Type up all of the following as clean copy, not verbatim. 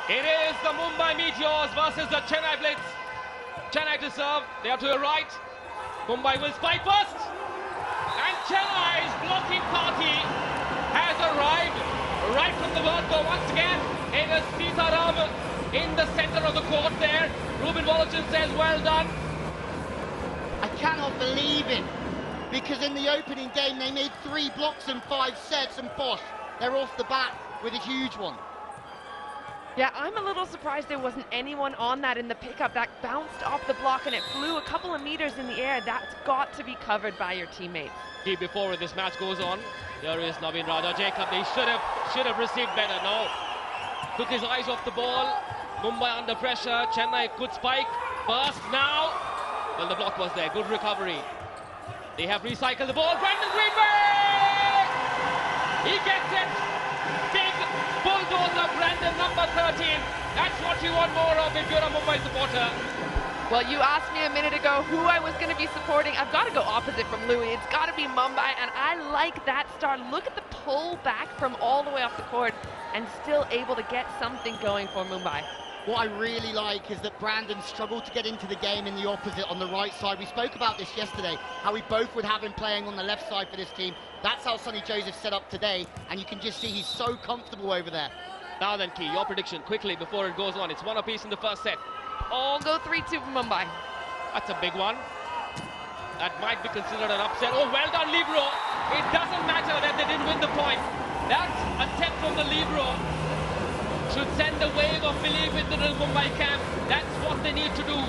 It is the Mumbai Meteors versus the Chennai Blitz. Chennai to serve. They are to your right. Mumbai will spike first. And Chennai's blocking party has arrived right from the word-go once again. It is Sitaram in the center of the court there. Ruben Volleyball says, well done. I cannot believe it, because in the opening game they made 3 blocks and 5 sets, and bosh, they're off the bat with a huge one. Yeah, I'm a little surprised there wasn't anyone on that in the pickup. That bounced off the block and it flew a couple of meters in the air. That's got to be covered by your teammates. Before this match goes on, here is Naveen Raja Jacob. They should have received better. No, took his eyes off the ball. Mumbai under pressure. Chennai could spike. Burst now. Well, the block was there. Good recovery. They have recycled the ball. Brandon Greenberg! He gets it. Big bulldozer, Brandon, number 13. That's what you want more of if you're a Mumbai supporter. Well, you asked me a minute ago who I was going to be supporting. I've got to go opposite from Louis. It's got to be Mumbai, and I like that start. Look at the pull back from all the way off the court and still able to get something going for Mumbai. What I really like is that Brandon struggled to get into the game in the opposite on the right side. We spoke about this yesterday, how we both would have him playing on the left side for this team. That's how Sonny Joseph set up today, and you can just see he's so comfortable over there. Now then, Key, your prediction quickly before it goes on. It's one apiece in the first set. I'll go 3-2 for Mumbai. That's a big one. That might be considered an upset. Oh, well done, Libro. It doesn't matter that they didn't win the point. That attempt from the Libro should send a wave of belief into the Mumbai camp. That's what they need to do.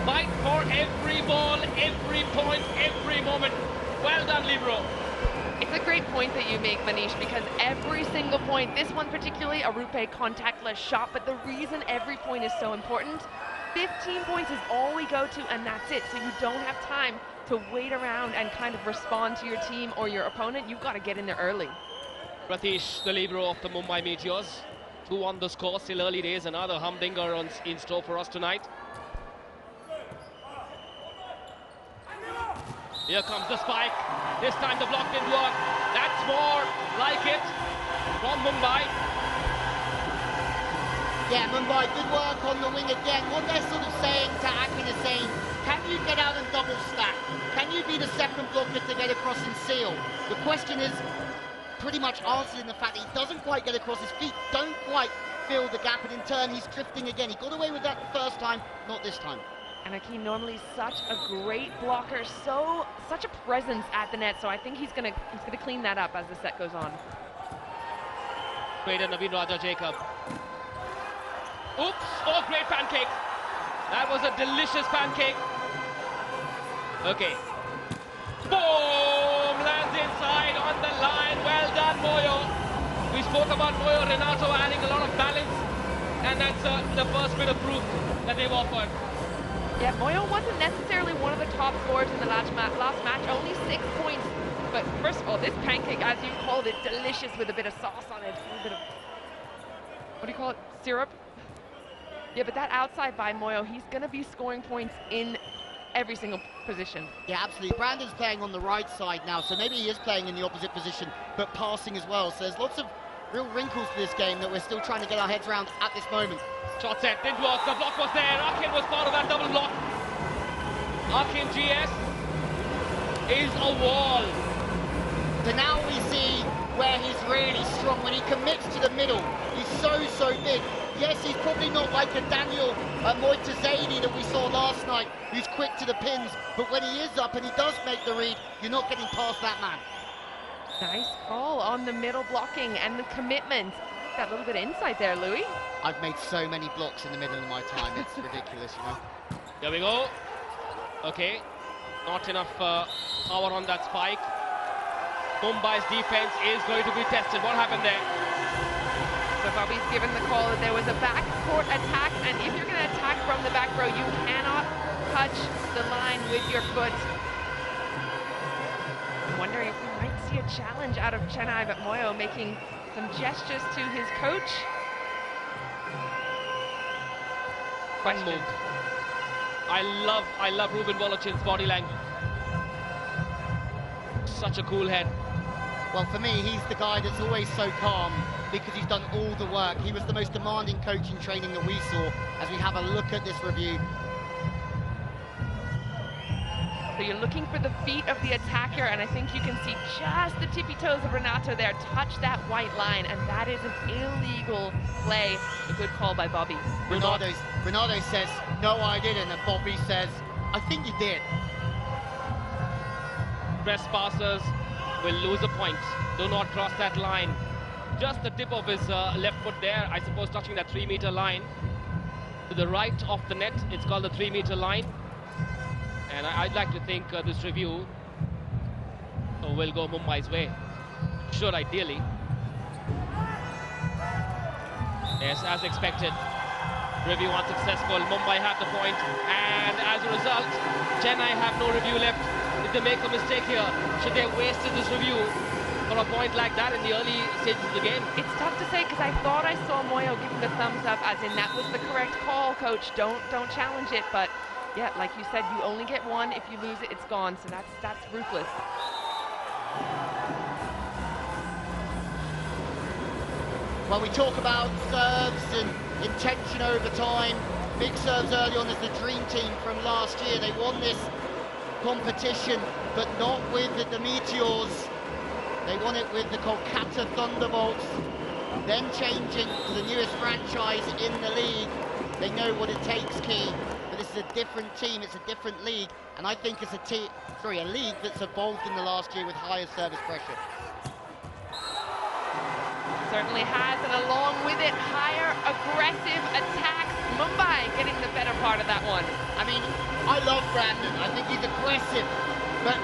Fight for every ball, every point, every moment. Well done, Libro. It's a great point that you make, Manish, because every single point, this one particularly, a RuPay contactless shot, but the reason every point is so important, 15 points is all we go to, and that's it. So you don't have time to wait around and kind of respond to your team or your opponent. You've got to get in there early. Ratish, the libero of the Mumbai Meteors. 2 on the score, still early days. Another humdinger in store for us tonight. Here comes the spike. This time the block didn't work. That's more like it from Mumbai. Yeah, Mumbai, good work on the wing again. What they're sort of saying to Akin is saying, can you get out and double stack? Can you be the second blocker to get across and seal? The question is pretty much answered in the fact that he doesn't quite get across his feet, don't quite fill the gap, and in turn he's drifting again. He got away with that the first time, not this time. And Akin normally such a great blocker, such a presence at the net, so I think he's gonna clean that up as the set goes on. Great, Naveen Raja Jacob. Oops! Oh, great pancake. That was a delicious pancake. Okay. Boom! Lands inside on the line. Well done, Moyo. We spoke about Moyo Renato adding a lot of balance, and that's the first bit of proof that they've offered. Yeah, Moyo wasn't necessarily one of the top scorers in the last match, only 6 points. But first of all, this pancake, as you called it, delicious with a bit of sauce on it. A little bit of, what do you call it, syrup? Yeah, but that outside by Moyo, he's going to be scoring points in every single position. Yeah, absolutely. Brandon's playing on the right side now, so maybe he is playing in the opposite position, but passing as well. So there's lots of real wrinkles to this game that we're still trying to get our heads around at this moment. Shot set, didn't work, the block was there. Akin was part of that double block. Akin GS is a wall. So now we see where he's really strong. When he commits to the middle, he's so big. Yes, he's probably not like a Daniel Moitazedi that we saw last night, who's quick to the pins, but when he is up and he does make the read, you're not getting past that man. Nice call on the middle blocking and the commitment. That little bit of insight there, Louis. I've made so many blocks in the middle of my time, it's ridiculous, you know. There we go. Okay, not enough power on that spike. Mumbai's defense is going to be tested. What happened there? So Bobby's given the call that there was a backcourt attack, and if you're going to attack from the back row, you cannot touch the line with your foot. I'm wondering if we might see a challenge out of Chennai, but Moyo making some gestures to his coach. Question. Move. I love Ruben Volochin's body language. Such a cool head. Well, for me, he's the guy that's always so calm because he's done all the work. He was the most demanding coach in training that we saw as we have a look at this review. So you're looking for the feet of the attacker, and I think you can see just the tippy toes of Renato there touch that white line, and that is an illegal play. A good call by Bobby. Renato says, no, I didn't, and Bobby says, I think you did. Trespassers will lose a point. Do not cross that line. Just the tip of his left foot there, I suppose, touching that 3-meter line. To the right of the net, it's called the 3-meter line. And I'd like to think this review will go Mumbai's way. Should, ideally. Yes, as expected. Review unsuccessful. Mumbai have the point. And as a result, Chennai have no review left. Did they make a mistake here? Should they have wasted this review for a point like that in the early stages of the game? It's tough to say because I thought I saw Moyo giving the thumbs up as in that was the correct call, coach. Don't challenge it, but yeah, like you said, you only get one. If you lose it, it's gone. So that's ruthless. Well, we talk about serves and intention over time. Big serves early on as the dream team from last year. They won this competition, but not with the Meteors. They won it with the Kolkata Thunderbolts. Then changing to the newest franchise in the league. They know what it takes, Key. But this is a different team, it's a different league, and I think it's a league that's evolved in the last year with higher service pressure. Certainly has, and along with it, higher aggressive attacks. Mumbai getting the better part of that one. I mean, I love Brandon. I think he's aggressive, but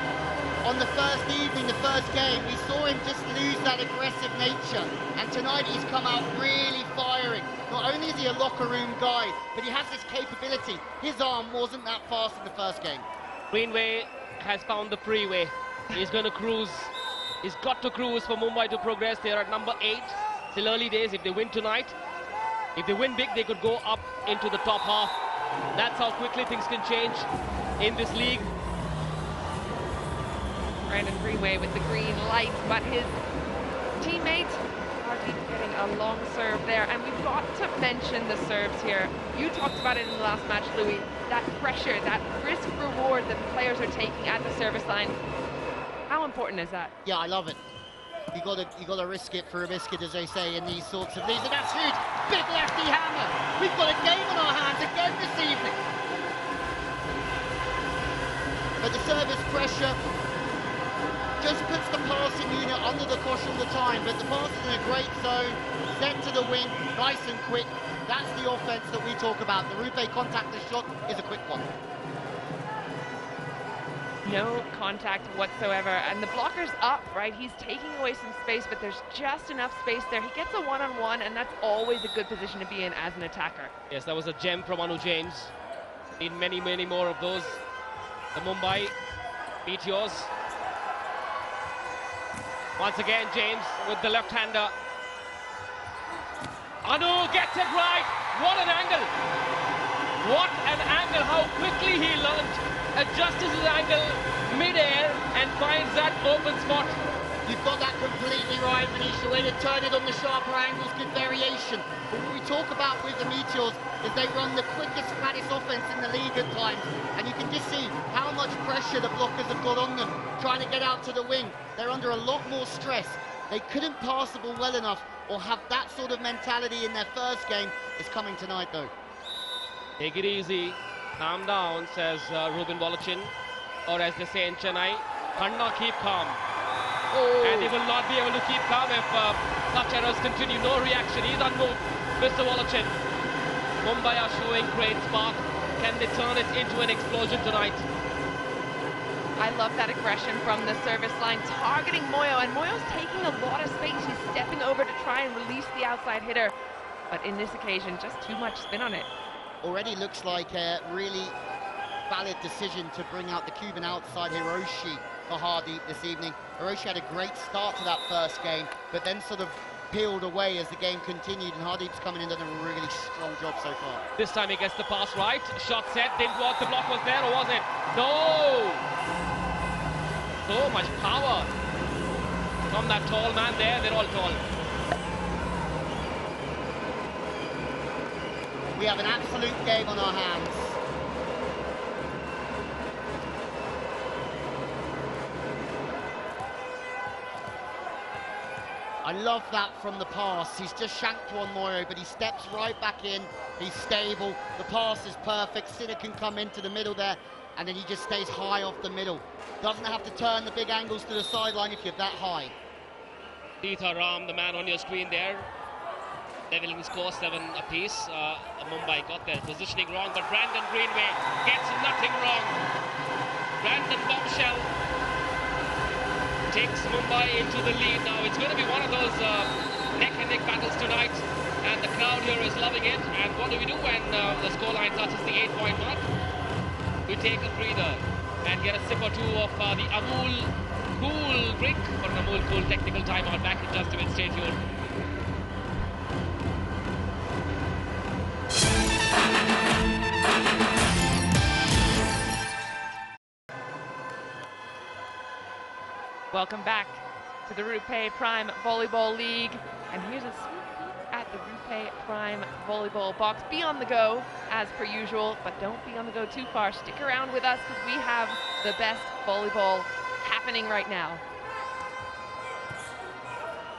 on the first evening, the first game, we saw him just lose that aggressive nature, and tonight he's come out really firing. Not only is he a locker room guy, but he has this capability. His arm wasn't that fast in the first game. Greenway has found the freeway. He's going to cruise. He's got to cruise for Mumbai to progress. They're at number 8. Still early days. If they win tonight, if they win big, they could go up into the top half. That's how quickly things can change in this league. Brandon Greenway with the green light, but his teammate Hardeep getting a long serve there. And we've got to mention the serves here. You talked about it in the last match, Louis. That pressure, that risk reward that the players are taking at the service line. How important is that? Yeah, I love it. You gotta risk it for a biscuit, as they say in these sorts of leagues. And that's huge. Big lefty hammer. We've got a game on our hands again this evening. But the service pressure just puts the passing unit under the cosh all the time. But the pass is in a great zone, sent to the wing, nice and quick. That's the offense that we talk about. The RuPay contactless shot is a quick one. No contact whatsoever, and the blocker's up, right? He's taking away some space, but there's just enough space there. He gets a one-on-one, and that's always a good position to be in as an attacker. Yes, that was a gem from Anu James. Need many, many more of those. The Mumbai Meteors. Once again, James with the left-hander. Anu gets it right. What an angle. What an angle. How quickly he learned. Adjusts his angle mid-air and finds that open spot. You've got that completely right, Manisha. Way to turn it on the sharper angles, good variation. But what we talk about with the Meteors is they run the quickest, flattest offense in the league at times. And you can just see how much pressure the blockers have got on them, trying to get out to the wing. They're under a lot more stress. They couldn't pass the ball well enough or have that sort of mentality in their first game. It's coming tonight, though. Take it easy. Calm down, says Ruben Volochin, or as they say in Chennai, Kanna, keep calm. Oh. And they will not be able to keep calm if such errors continue. No reaction, he's unmoved, Mr. Volochin. Mumbai are showing great spark. Can they turn it into an explosion tonight? I love that aggression from the service line, targeting Moyo, and Moyo's taking a lot of space. He's stepping over to try and release the outside hitter, but in this occasion, just too much spin on it. Already looks like a really valid decision to bring out the Cuban outside Hiroshi for Hardeep this evening. Hiroshi had a great start to that first game, but then sort of peeled away as the game continued, and Hardeep's coming in and done a really strong job so far. This time he gets the pass right. Shot set, didn't work. The block was there, or was it? No! So much power. from that tall man there. They're all tall. We have an absolute game on our hands. I love that from the pass. He's just shanked one Moyo, but he steps right back in. He's stable. The pass is perfect. Sinner can come into the middle there, and then he just stays high off the middle. Doesn't have to turn the big angles to the sideline if you're that high. Peter Ram, the man on your screen there, leveling score 7 apiece. Mumbai got their positioning wrong, but Brandon Greenway gets nothing wrong. Brandon Bombshell takes Mumbai into the lead. Now it's going to be one of those neck-and-neck battles tonight, and the crowd here is loving it. And what do we do when the scoreline touches the 8-point mark? We take a breather and get a sip or two of the Amul Cool drink for an Amul Cool technical timeout. Back in just a minute. Stay tuned. Welcome back to the RuPay Prime Volleyball League. And here's a sneak peek at the RuPay Prime Volleyball box. Be on the go, as per usual, but don't be on the go too far. Stick around with us, because we have the best volleyball happening right now.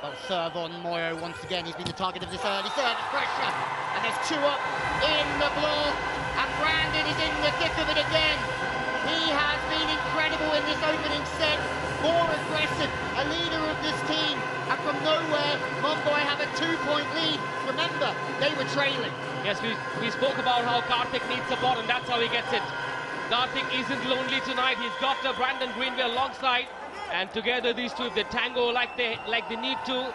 Well, serve on Moyo once again. He's been the target of this early service pressure. And there's 2 up in the block. And Brandon is in the thick of it again. He has been incredible in this opening set. More aggressive, a leader of this team. And from nowhere, Mumbai have a 2-point lead. Remember, they were trailing. Yes, we spoke about how Karthik needs support, and that's how he gets it. Karthik isn't lonely tonight. He's got Brandon Greenway alongside. And together these two, if they tango like they need to,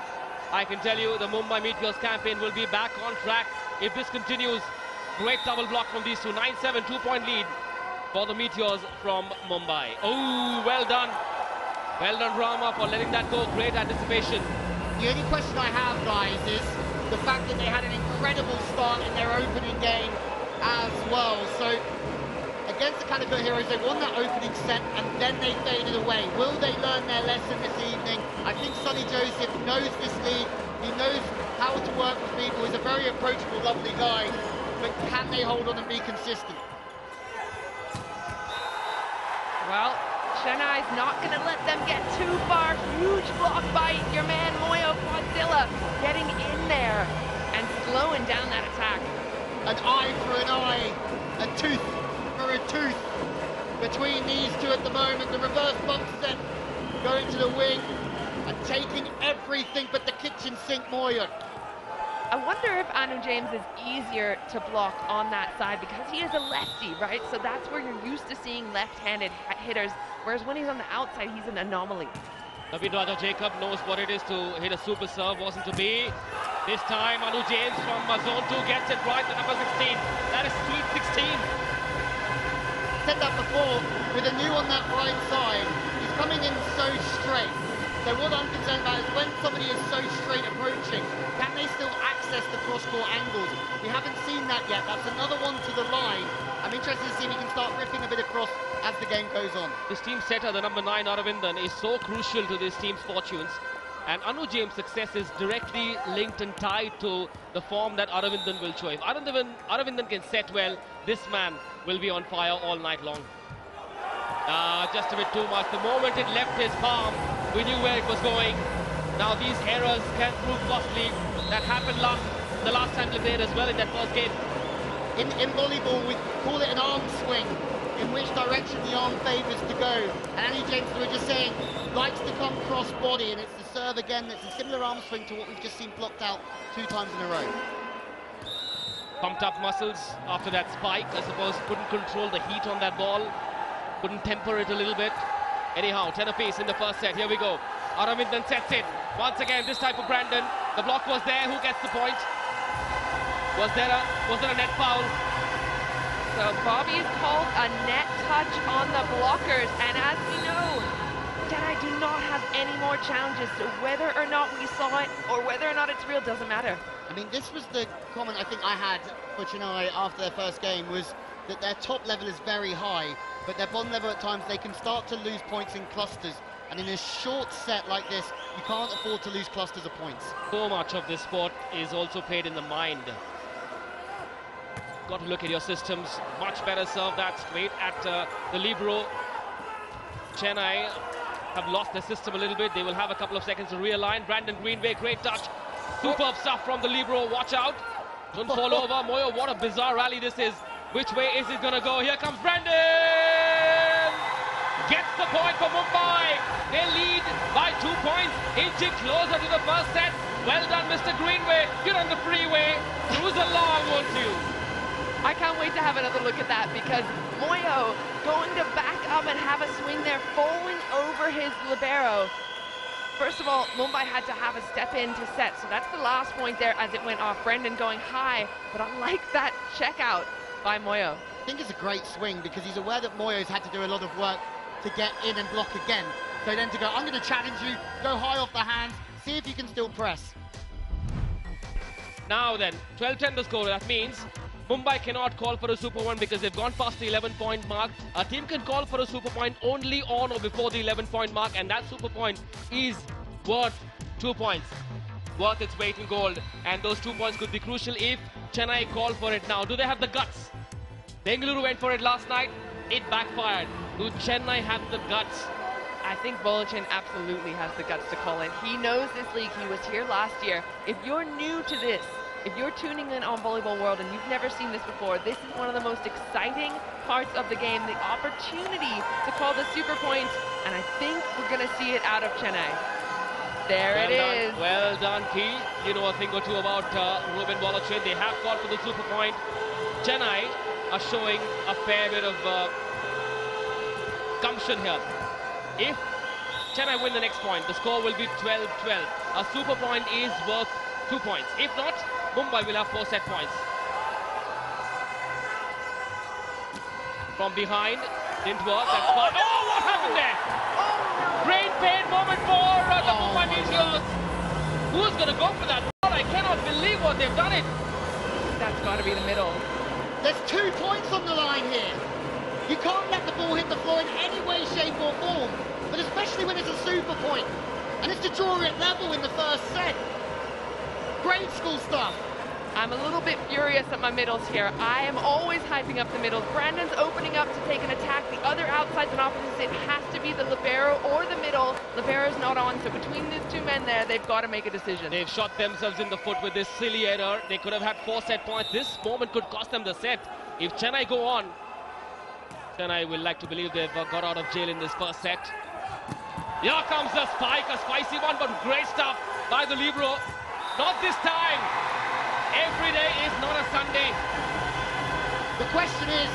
I can tell you the Mumbai Meteors campaign will be back on track if this continues. Great double block from these two. 9-7, 2-point lead for the Meteors from Mumbai. Oh, well done. Well done, Rama, for letting that go. Great anticipation. The only question I have, guys, is the fact that they had an incredible start in their opening game as well. So against the Calicut Heroes, they won that opening set and then they faded away. Will they learn their lesson this evening? I think Sonny Joseph knows this league. He knows how to work with people. He's a very approachable, lovely guy. But can they hold on and be consistent? Well, Chennai's not going to let them get too far. Huge block by your man Moyo Quadzilla, getting in there and slowing down that attack. An eye for an eye, a tooth for a tooth between these two at the moment. The reverse bump set going to the wing and taking everything but the kitchen sink Moyo. I wonder if Anu James is easier to block on that side because he is a lefty, right? So that's where you're used to seeing left-handed hitters, whereas when he's on the outside, he's an anomaly. Naveen Raja Jacob knows what it is to hit a super serve. Wasn't to be. This time, Anu James from zone 2 gets it right, the number 16. That is sweet 16. Said that before, with a new on that right side, he's coming in so straight. So what I'm concerned about is when somebody is so straight approaching, can they still access the cross-court angles? We haven't seen that yet. That's another one to the line. I'm interested to see if he can start ripping a bit across as the game goes on. This team setter, the number 9 Aravindan, is so crucial to this team's fortunes. And Anu James' success is directly linked and tied to the form that Aravindan will show. If Aravindan can set well, this man will be on fire all night long. Just a bit too much. The moment it left his palm, we knew where it was going. Now these errors can prove costly. That happened the last time they played as well in that first game. In volleyball, we call it an arm swing, in which direction the arm favours to go. And Annie James, we were just saying, likes to come cross-body, and it's the serve again that's a similar arm swing to what we've just seen blocked out 2 times in a row. Pumped up muscles after that spike, I suppose. Couldn't control the heat on that ball. Couldn't temper it a little bit. Anyhow, 10 apiece in the first set. Here we go. Aravindan sets it. Once again, this time for Brandon. The block was there. Who gets the point? Was there a net foul? So Bobby's called a net touch on the blockers. And as we know, Chennai do not have any more challenges. So whether or not we saw it or whether or not it's real doesn't matter. I mean, this was the comment I think I had for Chennai after their first game, was that their top level is very high, but their bottom level at times they can start to lose points in clusters. And in a short set like this, you can't afford to lose clusters of points. So much of this sport is also played in the mind. Got to look at your systems. Much better serve that straight at the libero. Chennai have lost their system a little bit. They will have a couple of seconds to realign. Brandon Greenway, great touch. Superb stuff from the libero. Watch out. Don't fall over. Moyo, what a bizarre rally this is. Which way is it going to go? Here comes Brandon! Gets the point for Mumbai. They lead by 2 points, inching closer to the first set. Well done, Mr. Greenway. You're on the freeway. Cruise along, won't you? I can't wait to have another look at that, because Moyo going to back up and have a swing there, falling over his libero. First of all, Mumbai had to have a step in to set, so that's the last point there as it went off. Brendan going high, but I like that check out by Moyo. I think it's a great swing because he's aware that Moyo's had to do a lot of work to get in and block again. So then to go, I'm going to challenge you, go high off the hand, see if you can still press. Now then, 12-10 the score. That means Mumbai cannot call for a super point because they've gone past the 11-point mark. A team can call for a super point only on or before the 11-point mark, and that super point is worth 2 points. Worth its weight in gold. And those 2 points could be crucial if Chennai call for it now. Do they have the guts? Bengaluru went for it last night. It backfired. Do Chennai have the guts? I think Bolachin absolutely has the guts to call it. He knows this league. He was here last year. If you're new to this, if you're tuning in on Volleyball World and you've never seen this before, this is one of the most exciting parts of the game, the opportunity to call the super point, and I think we're going to see it out of Chennai. There it is. Well done, Key. You know a thing or two about Ruben Bolachin. They have called for the super point. Chennai are showing a fair bit of gumption here. If Chennai win the next point, the score will be 12-12. A super point is worth 2 points. If not, Mumbai will have 4 set points. From behind, didn't work. That's fine. Oh, what happened there? Brain pain moment for the Mumbai Meteors. Who's going to go for that? I cannot believe what they've done it. That's got to be the middle. There's 2 points on the line here. You can't let the ball hit the floor in any way, shape or form, but especially when it's a super point. And it's to draw it level in the first set. Grade school stuff. I'm a little bit furious at my middles here. I am always hyping up the middles. Brandon's opening up to take an attack. The other outsides and opposites, it has to be the libero or the middle. Libero's not on, so between these two men there, they've got to make a decision. They've shot themselves in the foot with this silly error. They could have had 4 set points. This moment could cost them the set. If Chennai go on, Chennai will like to believe they've got out of jail in this first set. Here comes the spike, a spicy one, but great stuff by the libero. Not this time. Every day is not a Sunday. The question is,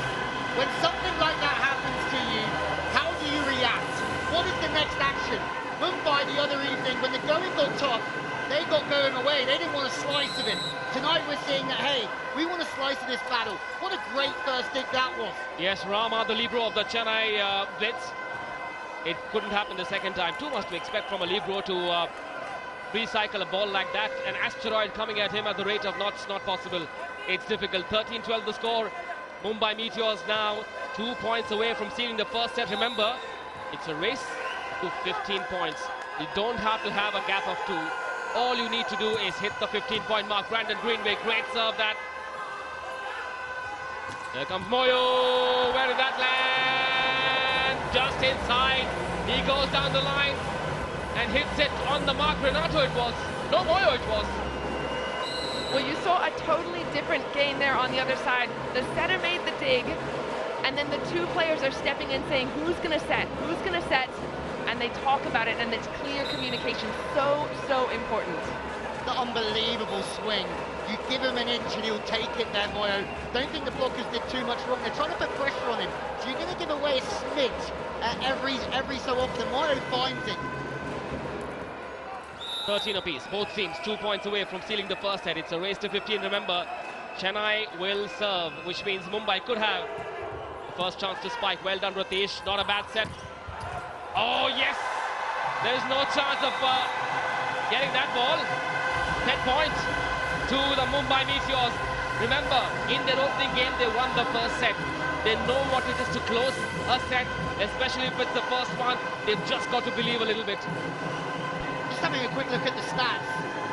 when something like that happens to you, how do you react? What is the next action? Mumbai the other evening, when the going got tough, they got going away. They didn't want a slice of it. Tonight we're seeing that, hey, we want a slice of this battle. What a great first dig that was. Yes, Rama, the libero of the Chennai Blitz. It couldn't happen the second time. Too much to expect from a libero to recycle a ball like that. An asteroid coming at him at the rate of knots, not possible. It's difficult. 13-12 the score. Mumbai Meteors now 2 points away from sealing the first set. Remember, it's a race to 15 points. You don't have to have a gap of 2. All you need to do is hit the 15-point mark. Brandon Greenway, great serve that. Here comes Moyo. Where did that land? Just inside. He goes down the line and hits it on the mark. Renato it was. No, Moyo it was. Well, you saw a totally different game there on the other side. The setter made the dig, and then the 2 players are stepping in saying, who's going to set? Who's going to set? And they talk about it, and it's clear communication. So important. The unbelievable swing. You give him an inch and he'll take it there, Moyo. Don't think the blockers did too much wrong. They're trying to put pressure on him. So you're going to give away a smidge every so often. Moyo finds it. 13 apiece. Both teams 2 points away from sealing the first set. It's a race to 15. Remember, Chennai will serve, which means Mumbai could have the first chance to spike. Well done, Ratish. Not a bad set. Oh, yes. There's no chance of getting that ball. 10 points to the Mumbai Meteors. Remember, in their opening game, they won the first set. They know what it is to close a set, especially if it's the first one. They've just got to believe a little bit. Just having a quick look at the stats.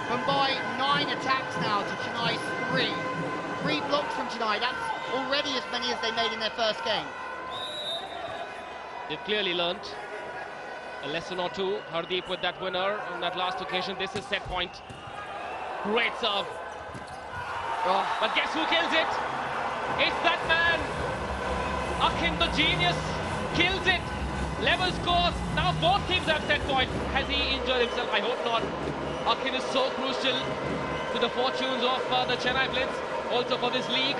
Mumbai 9 attacks now to Chennai's 3. 3 blocks from Chennai. That's already as many as they made in their first game. They've clearly learned a lesson or two. Hardeep with that winner on that last occasion. This is set point. Great serve. Oh, but guess who kills it? It's that man. Akin, the genius, kills it. Level scores. Now both teams have set point. Has he injured himself? I hope not. Akin is so crucial to the fortunes of the Chennai Blitz, also for this league.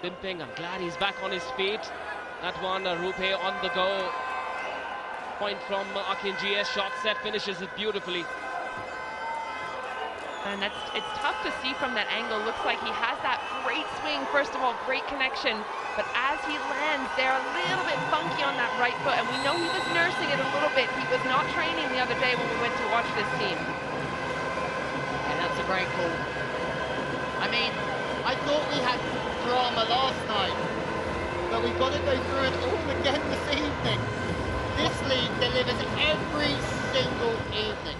Dimping, I'm glad he's back on his feet. That one, RuPay on the go. Point from Akin GS. Shot set, finishes it beautifully. And it's tough to see from that angle. Looks like he has that great swing. First of all, great connection. But as he lands, they're a little bit funky on that right foot. And we know he was nursing it a little bit. He was not training the other day when we went to watch this team. And that's a great call. I mean, I thought we had drama last night, but we've got to go through it all again this evening. This league delivers every single evening.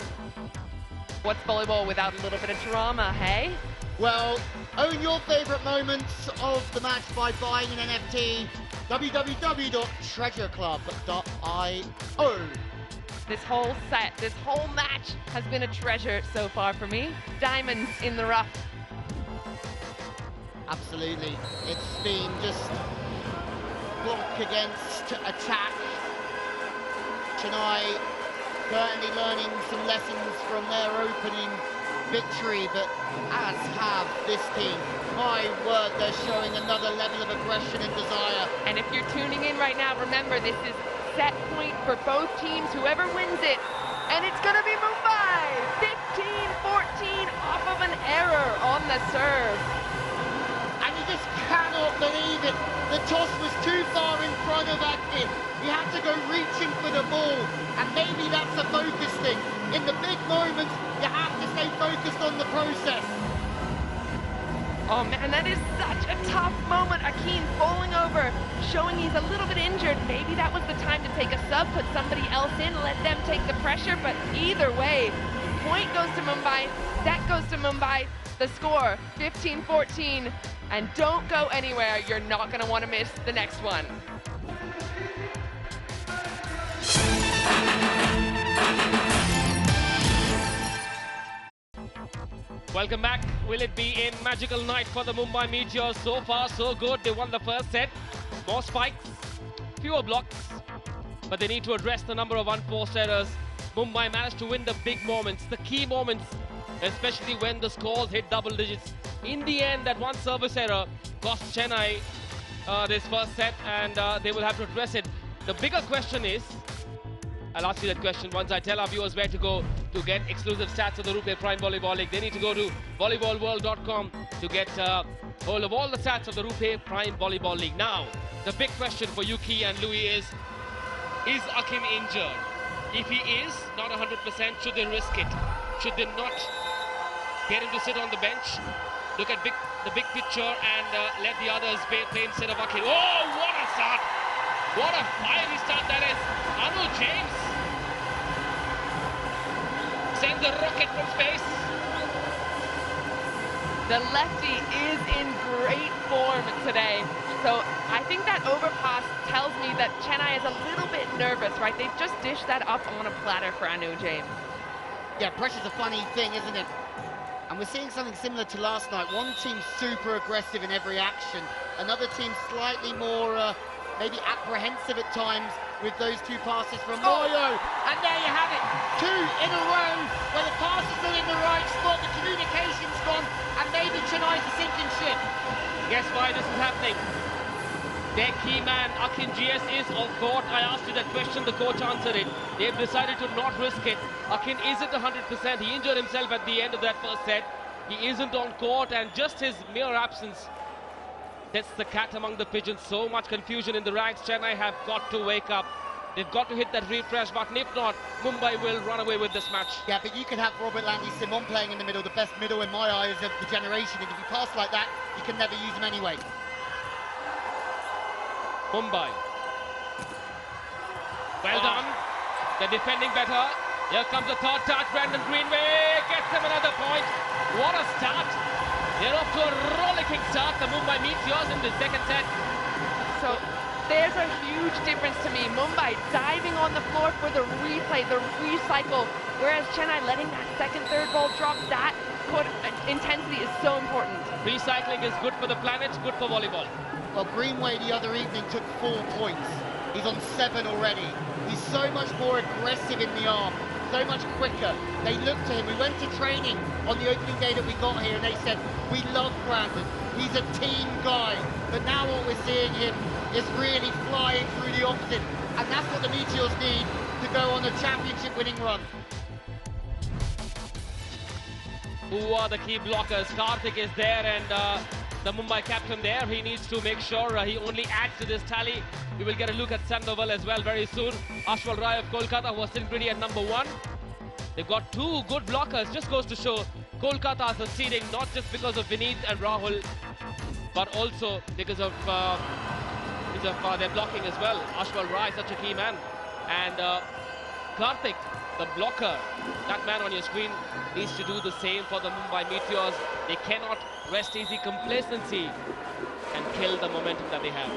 What's volleyball without a little bit of drama, hey? Well, own your favourite moments of the match by buying an NFT. www.treasureclub.io. This whole set, this whole match has been a treasure so far for me. Diamonds in the rough. Absolutely. It's been just block against attack. Chennai certainly learning some lessons from their opening victory, but as have this team. My word, they're showing another level of aggression and desire. And if you're tuning in right now, remember this is set point for both teams, whoever wins it. And it's gonna be Mumbai! 15-14 off of an error on the serve. And you just cannot believe it. The toss was too far in front of Akin. He had to go reaching for the ball. And maybe that's a focus thing. In the big moments, you have to stay focused on the process. Oh man, that is such a tough moment. Akin falling over, showing he's a little bit injured. Maybe that was the time to take a sub, put somebody else in, let them take the pressure. But either way, point goes to Mumbai, set goes to Mumbai. The score, 15-14. And don't go anywhere. You're not going to want to miss the next one. Welcome back. Will it be a magical night for the Mumbai Meteors? So far, so good. They won the first set. More spikes, fewer blocks, but they need to address the number of unforced errors. Mumbai managed to win the big moments, the key moments, especially when the scores hit double digits. In the end, that one service error cost Chennai this first set, and they will have to address it. The bigger question is, I'll ask you that question once I tell our viewers where to go to get exclusive stats of the RuPay Prime Volleyball League. They need to go to volleyballworld.com to get hold of all the stats of the RuPay Prime Volleyball League. Now, the big question for Yuki and Louis is Akin injured? If he is not 100%, should they risk it? Should they not get him to sit on the bench? Look at the big picture and let the others play instead of Akin. Oh, what a start! What a fiery start that is! Anu James sends a rocket from space. The lefty is in great form today. So I think that overpass tells me that Chennai is a little bit nervous, right? They've just dished that up on a platter for Anu James. Yeah, pressure's a funny thing, isn't it? And we're seeing something similar to last night. One team super aggressive in every action. Another team slightly more, maybe apprehensive at times with those two passes from Moyo. And there you have it. Two in a row where the passes are in the right spot, the communication's gone, and maybe Chennai's a sinking ship. Guess why this is happening? Their key man, Akin GS, is on court. I asked you that question, the coach answered it. They've decided to not risk it. Akin isn't 100%. He injured himself at the end of that first set. He isn't on court, and just his mere absence that's the cat among the pigeons. So much confusion in the ranks. Chennai have got to wake up. They've got to hit that refresh button. If not, Mumbai will run away with this match. Yeah, but you can have Robert Landy-Simon playing in the middle, the best middle in my eyes of the generation. And if you pass like that, you can never use him anyway. Mumbai. Well done. They're defending better. Here comes the third touch. Brandon Greenway gets them another point. What a start. They're off to a rollicking start, the Mumbai Meteors, in the second set. So there's a huge difference to me. Mumbai diving on the floor for the replay, the recycle, whereas Chennai letting that second, third ball drop. That court intensity is so important. Recycling is good for the planet, good for volleyball. Well, Greenway the other evening took 4 points. He's on 7 already. He's so much more aggressive in the arm, so much quicker. They looked to him. We went to training on the opening day that we got here, and they said, we love Brandon. He's a team guy. But now what we're seeing him is really flying through the opposite. And that's what the Meteors need to go on a championship winning run. Who are the key blockers? Karthik is there, and the Mumbai captain there. He needs to make sure he only adds to this tally. We will get a look at Sandoval as well very soon. Ashwal Rai of Kolkata was still gritty at number 1. They've got 2 good blockers. Just goes to show Kolkata is succeeding not just because of Vineet and Rahul, but also because of their blocking as well. Ashwal Rai, such a key man. And Karthik, the blocker, that man on your screen, needs to do the same for the Mumbai Meteors. They cannot rest easy. Complacency and kill the momentum that they have.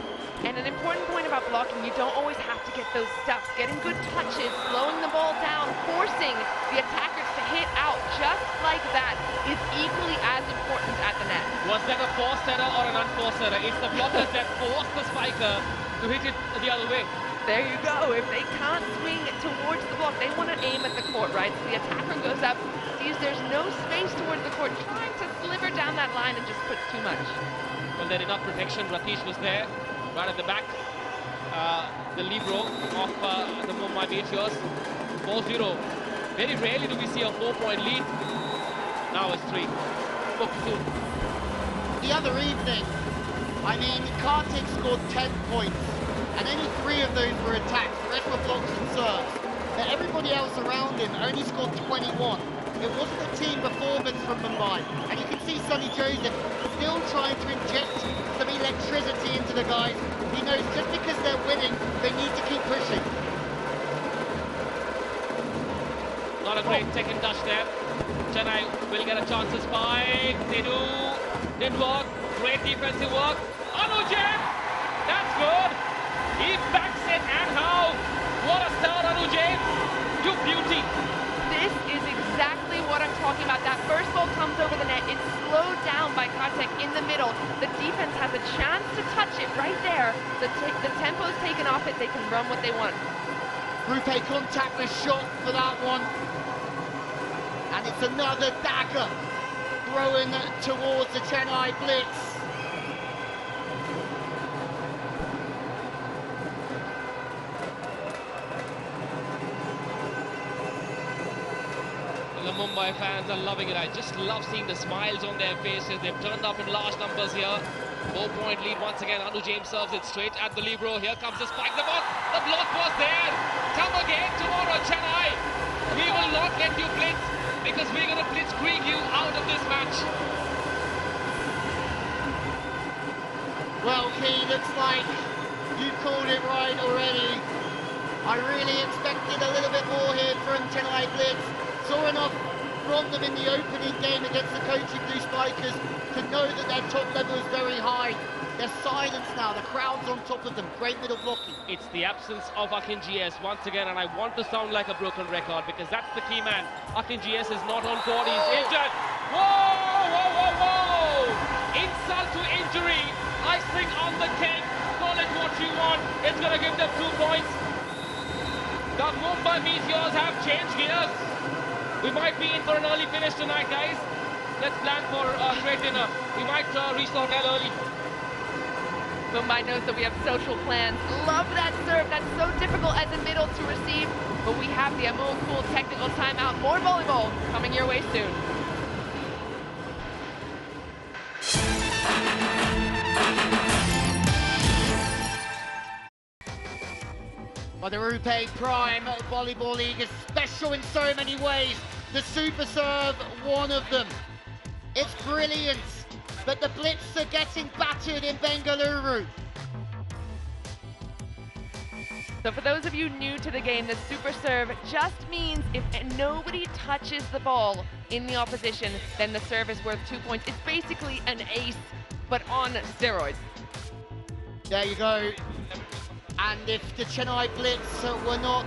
And an important point about blocking, you don't always have to get those steps. Getting good touches, slowing the ball down, forcing the attackers to hit out just like that is equally as important at the net. Was that a forced error or an unforced error? It's the blockers that force the spiker to hit it the other way. There you go. If they can't swing towards the block, they want to aim at the court, right? So the attacker goes up, sees there's no space towards the court, trying to sliver down that line and just puts too much. Well, there's enough protection. Ratish was there, right at the back. The libero of the Mumbai Meteors. 4-0. Very rarely do we see a 4-point lead. Now it's 3. The other evening, I mean, Karthik scored 10 points, and only 3 of those were attacks. The rest were blocks and serves. But everybody else around him only scored 21. It wasn't a team performance from Mumbai. And you can see Sonny Joseph still trying to inject some electricity into the guys. He knows just because they're winning, they need to keep pushing. Not a great second touch there. Chennai will get a chance to spike. They do. Didn't work. Great defensive work. Anujan! That's good. He backs it, and how? What a start, Anujan. You beauty. This is exactly what I'm talking about. That first ball comes over the net. It's slowed down by Karthik in the middle. The defense has a chance to touch it right there. The tempo's taken off it. They can run what they want. RuPay contactless shot for that one. And it's another dagger thrown towards the Chennai Blitz. The Mumbai fans are loving it. I just love seeing the smiles on their faces. They've turned up in large numbers here. 4-point lead once again. Anu James serves it straight at the libero. Here comes the spike. The block was there. Come again tomorrow, Chennai. We will not let you blitz because we're going to blitzkrieg you out of this match. Well, Key, looks like you called it right already. I really expected a little bit more here from Chennai Blitz. Saw enough from them in the opening game against the Kochi Blue Spikers to know that their top level is very high. They're silenced now, the crowd's on top of them, great middle blocking. It's the absence of Akin GS once again, and I want to sound like a broken record because that's the key man. Akin GS is not on court, he's injured. Whoa, whoa, whoa, whoa! Insult to injury, icing on the cake, call it what you want, it's going to give them 2 points. The Mumbai Meteors have changed gears. We might be in for an early finish tonight, guys. Let's plan for a great dinner. We might reach the hotel early. Mumbai knows that we have social plans. Love that serve. That's so difficult as a middle to receive. But we have the Amul Cool technical timeout. More volleyball coming your way soon. Well, Oh, the RuPay Prime Volleyball League is special in so many ways. The Super Serve, one of them. It's brilliant, but the Blitz are getting battered in Bengaluru. So for those of you new to the game, the Super Serve just means if nobody touches the ball in the opposition, then the serve is worth 2 points. It's basically an ace, but on steroids. There you go. And if the Chennai Blitz were not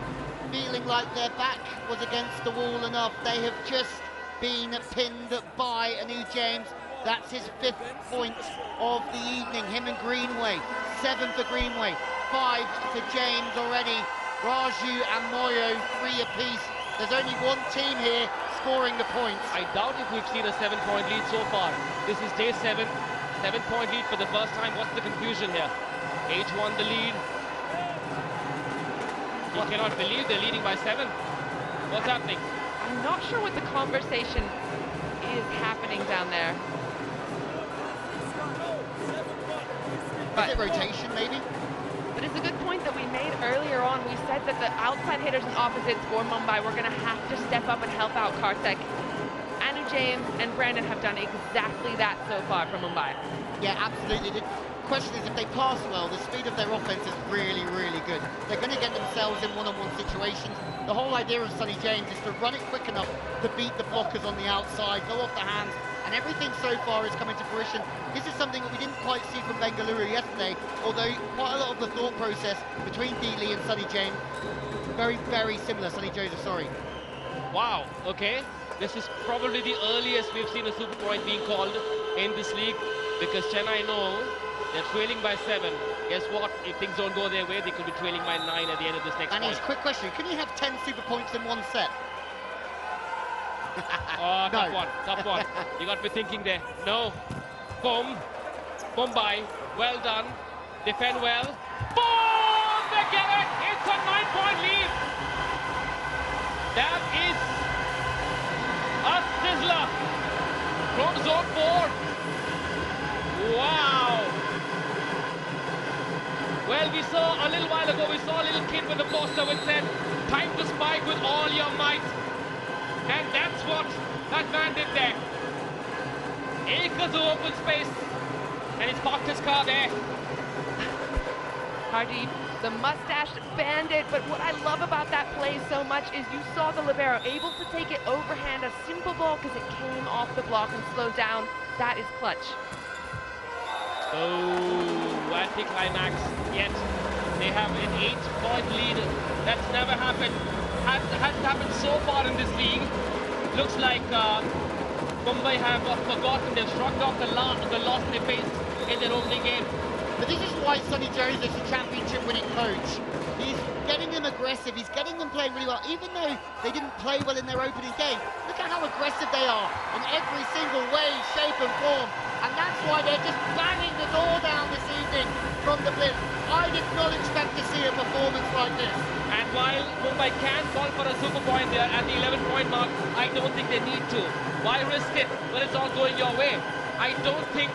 feeling like their back was against the wall enough, they have just been pinned by Anu James. That's his 5th point of the evening. Him and Greenway. 7 for Greenway. 5 for James already. Raju and Moyo, 3 apiece. There's only one team here scoring the points. I doubt if we've seen a 7-point lead so far. This is day 7. 7-point lead for the first time. What's the conclusion here? H1 the lead. You cannot believe they're leading by 7. What's happening? I'm not sure what the conversation is happening down there. Is it rotation, maybe? But it's a good point that we made earlier on. We said that the outside hitters and opposites for Mumbai were going to have to step up and help out Karthik. Anu James and Brandon have done exactly that so far for Mumbai. Yeah, absolutely. The question is, if they pass well, the speed of their offense is really, really good. They're going to get themselves in one-on-one situations. The whole idea of Sonny James is to run it quick enough to beat the blockers on the outside, go off the hands, and everything so far is coming to fruition. This is something that we didn't quite see from Bengaluru yesterday, although quite a lot of the thought process between Dealey and Sonny James, very, very similar. Sonny Joseph, sorry. Wow, okay. This is probably the earliest we've seen a super point being called in this league, because Chennai know they're trailing by 7. Guess what? If things don't go their way, they could be trailing by 9 at the end of this next And point. quick question, can you have 10 super points in one set? Oh, No. tough one. You got me thinking there. No. Boom. Mumbai, well done. Defend well. Boom! They get it! It's a 9-point lead. That is a sizzler from zone 4. Wow. Well, we saw a little while ago, we saw a little kid with a poster which said, "Time to spike with all your might." And that's what that man did there. Acres of open space. And he's parked his car there. Hardeep, the mustached bandit, but what I love about that play so much is you saw the libero able to take it overhand, a simple ball because it came off the block and slowed down. That is clutch. Oh, anti-climax. Yet they have an 8-point lead. That's never happened. Hasn't happened so far in this league. Looks like Mumbai have forgotten. They've shrugged off the loss they faced in their opening game. But this is why Sonny Jones is a championship-winning coach. He's getting them aggressive. He's getting them playing really well. Even though they didn't play well in their opening game, look at how aggressive they are in every single way, shape and form. And that's why they're just banging the door down this evening from the Blitz. I did not expect to see a performance like this. And while Mumbai can call for a super point there at the 11-point mark, I don't think they need to. Why risk it when it's all going your way? I don't think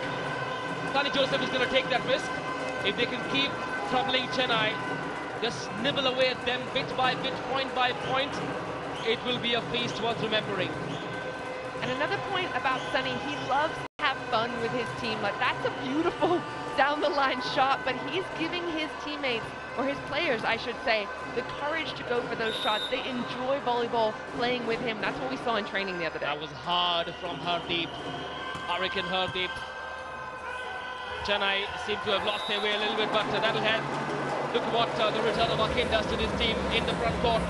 Sonny Joseph is going to take that risk. If they can keep troubling Chennai, just nibble away at them bit by bit, point by point, it will be a feast worth remembering. And another point about Sonny, he loves to have fun with his team. Like, that's a beautiful down-the-line shot, but he's giving his teammates, or his players, I should say, the courage to go for those shots. They enjoy volleyball playing with him. That's what we saw in training the other day. That was hard from Hardeep. Hurricane Hardeep. Chennai seem to have lost their way a little bit, but that'll help. Look at what the return of Akin does to this team in the front court.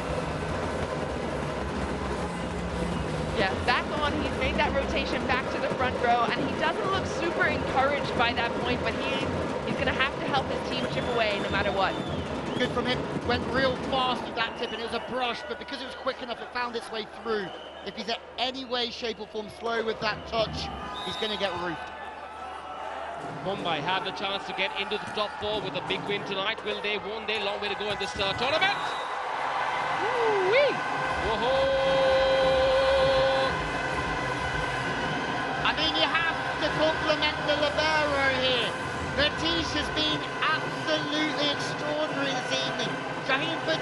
Yeah, back on, he's made that rotation back to the front row, and he doesn't look super encouraged by that point, but he's going to have to help his team chip away no matter what. Good from him. Went real fast with that tip, and it was a brush, but because it was quick enough, it found its way through. If he's at any way, shape or form slow with that touch, he's going to get roofed. Mumbai have the chance to get into the top 4 with a big win tonight. Will they? Won't they? Long way to go in this tournament. Woo-wee! Whoa-ho! I mean, you have to compliment the libero here. Ratish has been absolutely extraordinary this evening. Shaheen puts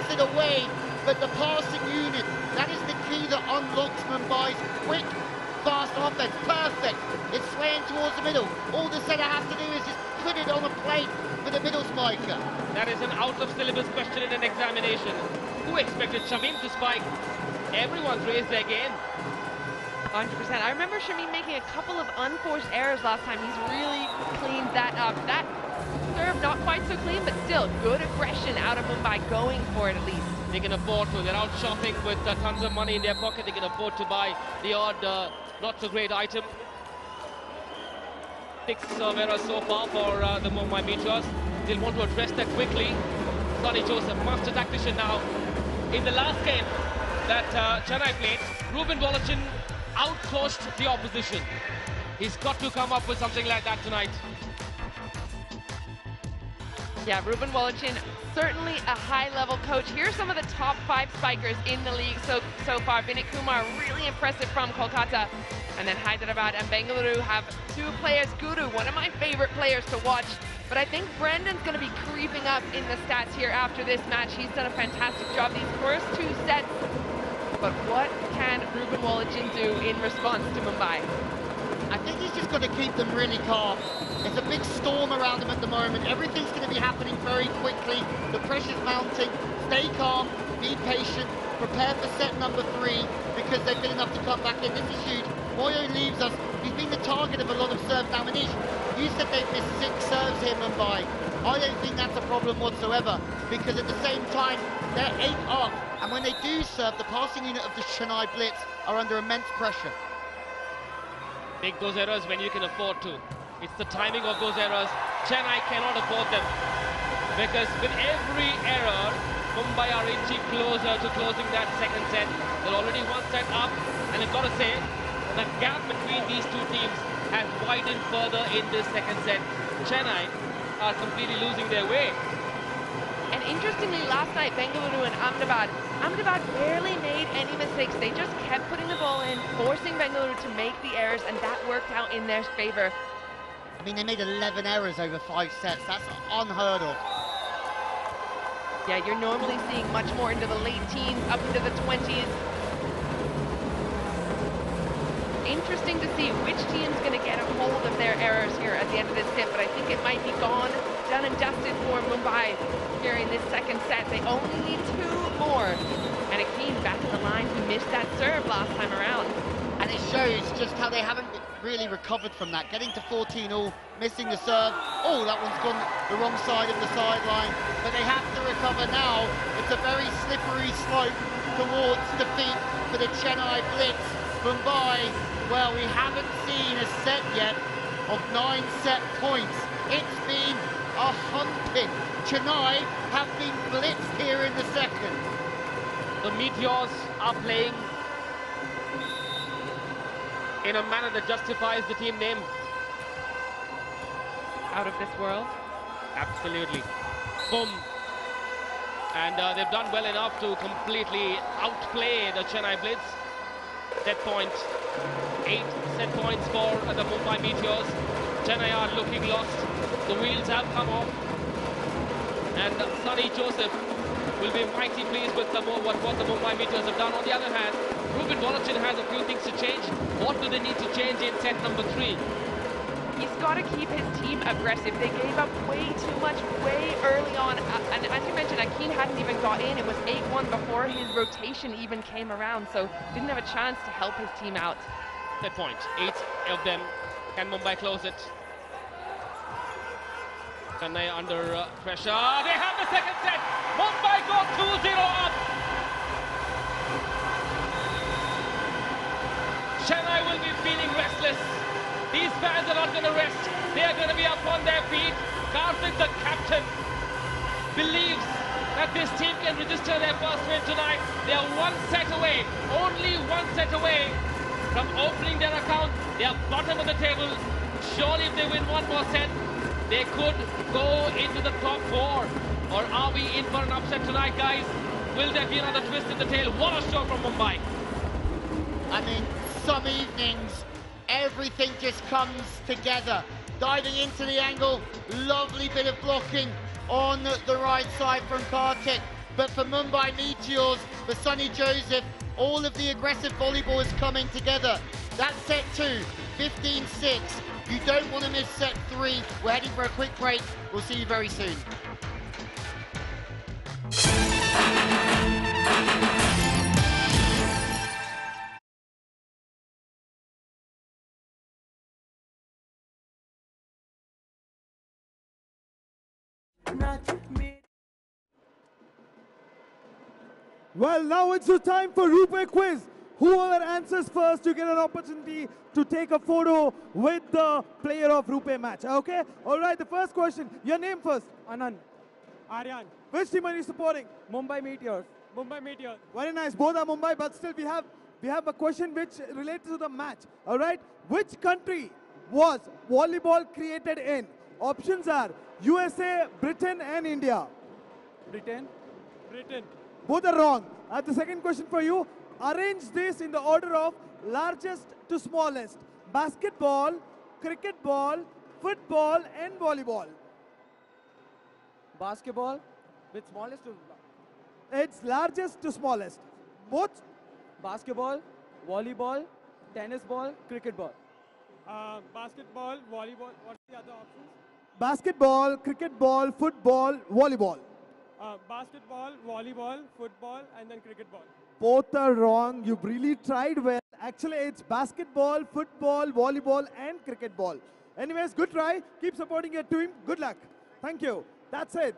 but the passing unit, that is the key that unlocks Mumbai's quick, fast offense. Perfect. It's swaying towards the middle. All the setter has to do is just put it on a plate for the middle spiker. That is an out-of-syllabus question in an examination. Who expected Shamim to spike? Everyone's raised their game. 100%. I remember Shamim making a couple of unforced errors last time. He's really cleaned that up. That serve not quite so clean, but still good aggression out of Mumbai, going for it at least. They can afford to. They're out shopping with tons of money in their pocket. They can afford to buy the odd not so great item. 6 serve errors so far for the Mumbai Meteors. They'll want to address that quickly. Sonny Joseph, master tactician now. In the last game that Chennai played, Ruben Volleyball outcoached the opposition. He's got to come up with something like that tonight. Yeah, Ruben Volleyball, certainly a high-level coach. Here are some of the top 5 spikers in the league so far. Vinit Kumar, really impressive from Kolkata. And then Hyderabad and Bengaluru have 2 players. Guru, one of my favorite players to watch. But I think Brendan's going to be creeping up in the stats here after this match. He's done a fantastic job these first 2 sets. But what can Ruben Volleyball do in response to Mumbai? I think he's just got to keep them really calm. There's a big storm around them at the moment. Everything's going to be happening very quickly. The pressure's mounting. Stay calm, be patient, prepare for set number 3 because they're good enough to come back in. This is huge. Moyo leaves us. He's been the target of a lot of serve domination. You said they've missed 6 serves here, Mumbai. I don't think that's a problem whatsoever because at the same time, they're 8 up. And when they do serve, the passing unit of the Chennai Blitz are under immense pressure. Make those errors when you can afford to. It's the timing of those errors. Chennai cannot afford them. Because with every error, Mumbai are inching closer to closing that second set. They're already 1 set up. And I've got to say, the gap between these 2 teams has widened further in this second set. Chennai are completely losing their way. And interestingly, last night, Bengaluru and Ahmedabad barely made any mistakes. They just kept putting the ball in, forcing Bengaluru to make the errors, and that worked out in their favor. I mean, they made 11 errors over 5 sets. That's unheard of. Yeah, you're normally seeing much more into the late teens, up into the 20s. Interesting to see which team's going to get a hold of their errors here at the end of this set, but I think it might be done and dusted for Mumbai here in this second set. They only need 2 more. And Akin back at the line, who missed that serve last time around. And it shows just how they haven't really recovered from that. Getting to 14-all, missing the serve. Oh, that one's gone the wrong side of the sideline. But they have to recover now. It's a very slippery slope towards defeat for the Chennai Blitz. Mumbai, well, we haven't seen a set yet of 9 set points. It's been a hunting. Chennai have been blitzed here in the second. The Meteors are playing in a manner that justifies the team name. Out of this world. Absolutely. Boom. And they've done well enough to completely outplay the Chennai Blitz. Set points. 8 set points for the Mumbai Meteors. Chennai are looking lost. The wheels have come off. And Sonny Joseph will be mighty pleased with what the Mumbai Meteors have done. On the other hand, Ruben Volleyball has a few things to change. What do they need to change in set number 3? He's got to keep his team aggressive. They gave up way too much, way early on. And as you mentioned, Akin hadn't even got in. It was 8-1 before his rotation even came around, so didn't have a chance to help his team out. Set point. 8 of them. Can Mumbai close it? Chennai under pressure. They have the second set. Mumbai go 2-0 up. Chennai will be feeling restless. These fans are not going to rest. They are going to be up on their feet. Karthik, the captain, believes that this team can register their first win tonight. They are 1 set away, only 1 set away from opening their account. They are bottom of the table. Surely if they win 1 more set, they could go into the top 4. Or are we in for an upset tonight, guys? Will there be another twist in the tail? What a show from Mumbai. I mean, some evenings, everything just comes together. Diving into the angle, lovely bit of blocking on the right side from Calicut. But for Mumbai Meteors, for Sonny Joseph, all of the aggressive volleyball is coming together. That's set 2, 15-6. You don't want to miss set 3. We're heading for a quick break. We'll see you very soon. Well, now it's the time for RuPay quiz. Whoever answers first, you get an opportunity to take a photo with the player of RuPay match. Okay? All right, the first question. Your name first. Anand. Aryan. Which team are you supporting? Mumbai Meteors. Mumbai Meteors. Very nice. Both are Mumbai, but still we have a question which relates to the match. All right? Which country was volleyball created in? Options are USA, Britain, and India. Britain. Britain. Both are wrong. The second question for you. Arrange this in the order of largest to smallest. Basketball, cricket ball, football, and volleyball. Basketball with smallest to... It's largest to smallest. Both? Basketball, volleyball, tennis ball, cricket ball. Basketball, volleyball, what are the other options? Basketball, cricket ball, football, volleyball. Basketball, volleyball, football, and then cricket ball. Both are wrong. You've really tried well. Actually, it's basketball, football, volleyball, and cricket ball. Anyways, good try. Keep supporting your team. Good luck. Thank you. That's it.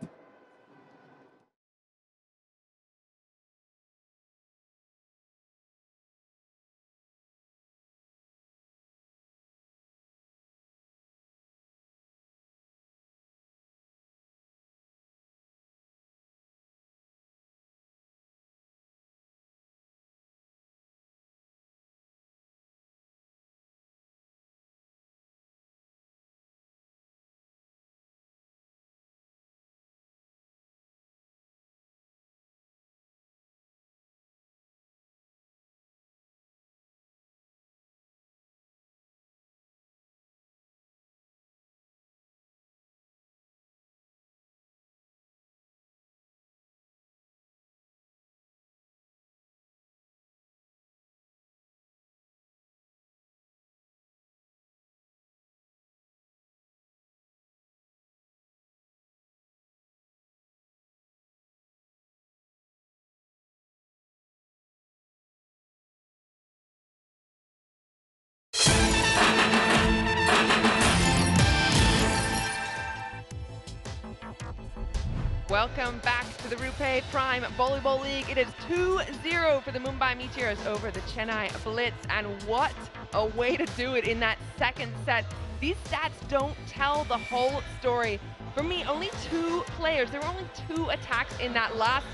Welcome back to the RuPay Prime Volleyball League. It is 2-0 for the Mumbai Meteors over the Chennai Blitz, and what a way to do it in that second set. These stats don't tell the whole story. For me, only 2 players. There were only 2 attacks in that last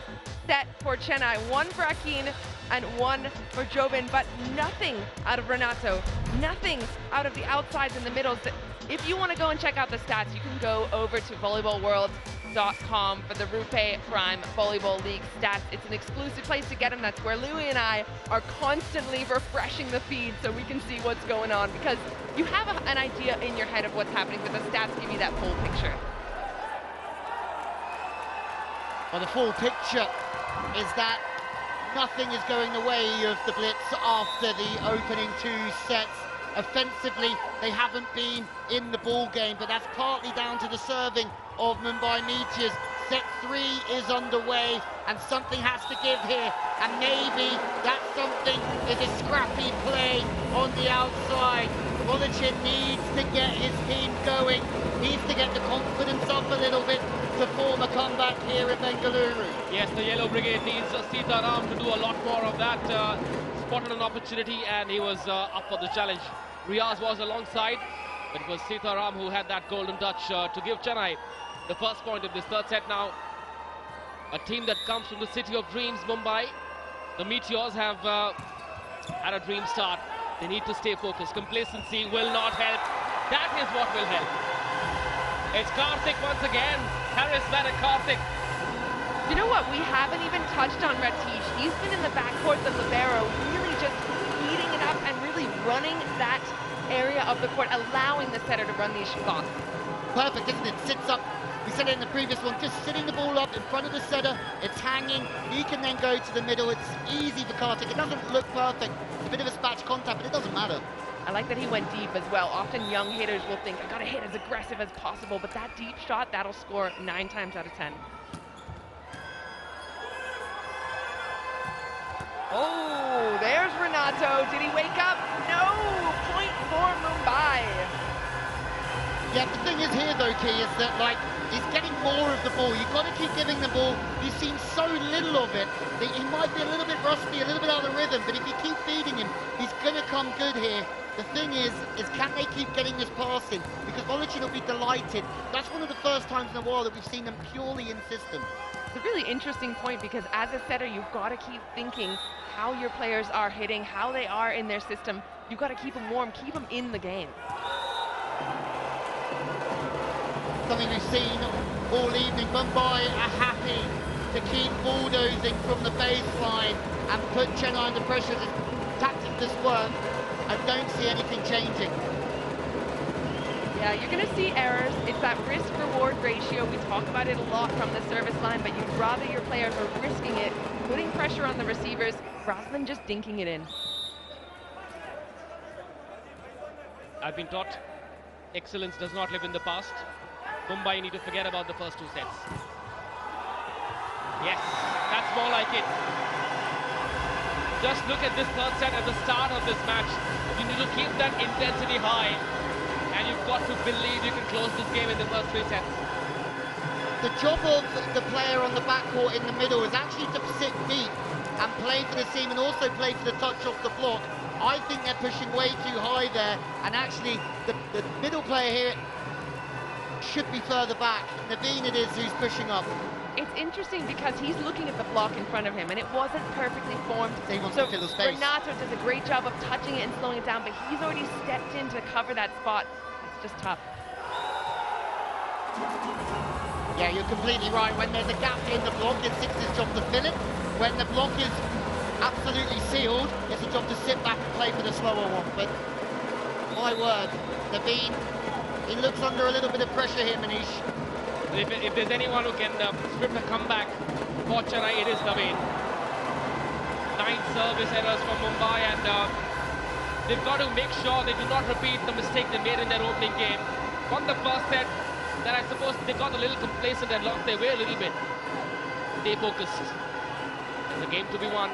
set for Chennai. 1 for Akin and 1 for Jobin, but nothing out of Renato. Nothing out of the outsides and the middles. If you want to go and check out the stats, you can go over to volleyballworld.com for the RuPay Prime Volleyball League stats. It's an exclusive place to get them. That's where Louie and I are constantly refreshing the feed so we can see what's going on, because you have an idea in your head of what's happening, but the stats give you that full picture. Well, the full picture is that nothing is going the way of the Blitz after the opening 2 sets. Offensively, they haven't been in the ball game, but that's partly down to the serving of Mumbai Meteors. Set 3 is underway, and something has to give here, and maybe that something is a scrappy play on the outside. Volleyball needs to get his team going, needs to get the confidence up a little bit to form a comeback here in Bengaluru. Yes, the Yellow Brigade needs Sitaram to do a lot more of that. Spotted an opportunity and he was up for the challenge. Riaz was alongside, but it was Sitaram who had that golden touch to give Chennai the first point of this third set. Now, a team that comes from the city of dreams, Mumbai. The Meteors have had a dream start. They need to stay focused. Complacency will not help. That is what will help. It's Karthik once again. Charismatic Karthik. You know what? We haven't even touched on Ratish. He's been in the backcourt, the libero, really just heating it up and really running that area of the court, allowing the setter to run these shots. perfect, isn't it? Sits up. We said it in the previous one, just sitting the ball up in front of the setter. It's hanging. He can then go to the middle. It's easy for Kartik. It doesn't look perfect. It's a bit of a spatch contact, but it doesn't matter. I like that he went deep as well. Often young hitters will think, I gotta hit as aggressive as possible, but that deep shot, that'll score 9 times out of 10. Oh, there's Renato. Did he wake up? No! Point for Mumbai. Yeah, the thing is here though, Key, is that like, he's getting more of the ball. You've got to keep giving the ball. You've seen so little of it that he might be a little bit rusty, a little bit out of rhythm, but if you keep feeding him, he's going to come good here. The thing is can they keep getting this passing? Because Volleyball will be delighted. That's one of the first times in a while that we've seen them purely in system. It's a really interesting point because as a setter, you've got to keep thinking how your players are hitting, how they are in their system. You've got to keep them warm, keep them in the game. Something we've seen all evening. Mumbai are happy to keep bulldozing from the baseline and put Chennai under pressure. The tactic does work. I don't see anything changing. Yeah, you're going to see errors. It's that risk-reward ratio. We talk about it a lot from the service line, but you'd rather your players are risking it, putting pressure on the receivers, rather than just dinking it in. I've been taught excellence does not live in the past. Mumbai need to forget about the first 2 sets. Yes, that's more like it. Just look at this third set at the start of this match. You need to keep that intensity high, and you've got to believe you can close this game in the first 3 sets. The job of the player on the backcourt in the middle is actually to sit deep and play for the seam and also play for the touch off the block. I think they're pushing way too high there, and actually the middle player here should be further back. Naveen it is who's pushing up. It's interesting because he's looking at the block in front of him and it wasn't perfectly formed. So Renato does a great job of touching it and slowing it down, but he's already stepped in to cover that spot. It's just tough. Yeah, you're completely right. When there's a gap in the block, it's Six's job to fill it. When the block is absolutely sealed, it's a job to sit back and play for the slower one. But my word, Naveen, he looks under a little bit of pressure here, Manish. If there's anyone who can script a comeback for Chennai, it is Naveen. 9 service errors from Mumbai, and they've got to make sure they do not repeat the mistake they made in their opening game. On the first set, then I suppose they got a little complacent and lost their way a little bit. Stay focused. There's a game to be won.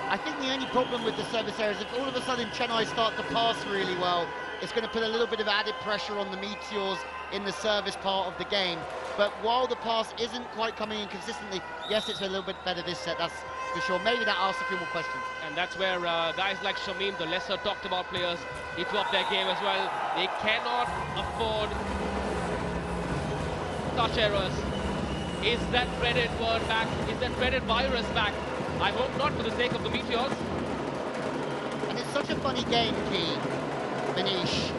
I think the only problem with the service errors, if all of a sudden Chennai start to pass really well, it's going to put a little bit of added pressure on the Meteors in the service part of the game. But while the pass isn't quite coming in consistently, yes, it's a little bit better this set, that's for sure. Maybe that asks a few more questions. And that's where guys like Shamim, the lesser talked about players, need to up their game as well. They cannot afford touch errors. Is that dreaded word back? Is that dreaded virus back? I hope not, for the sake of the Meteors. And it's such a funny game, Key, Manish,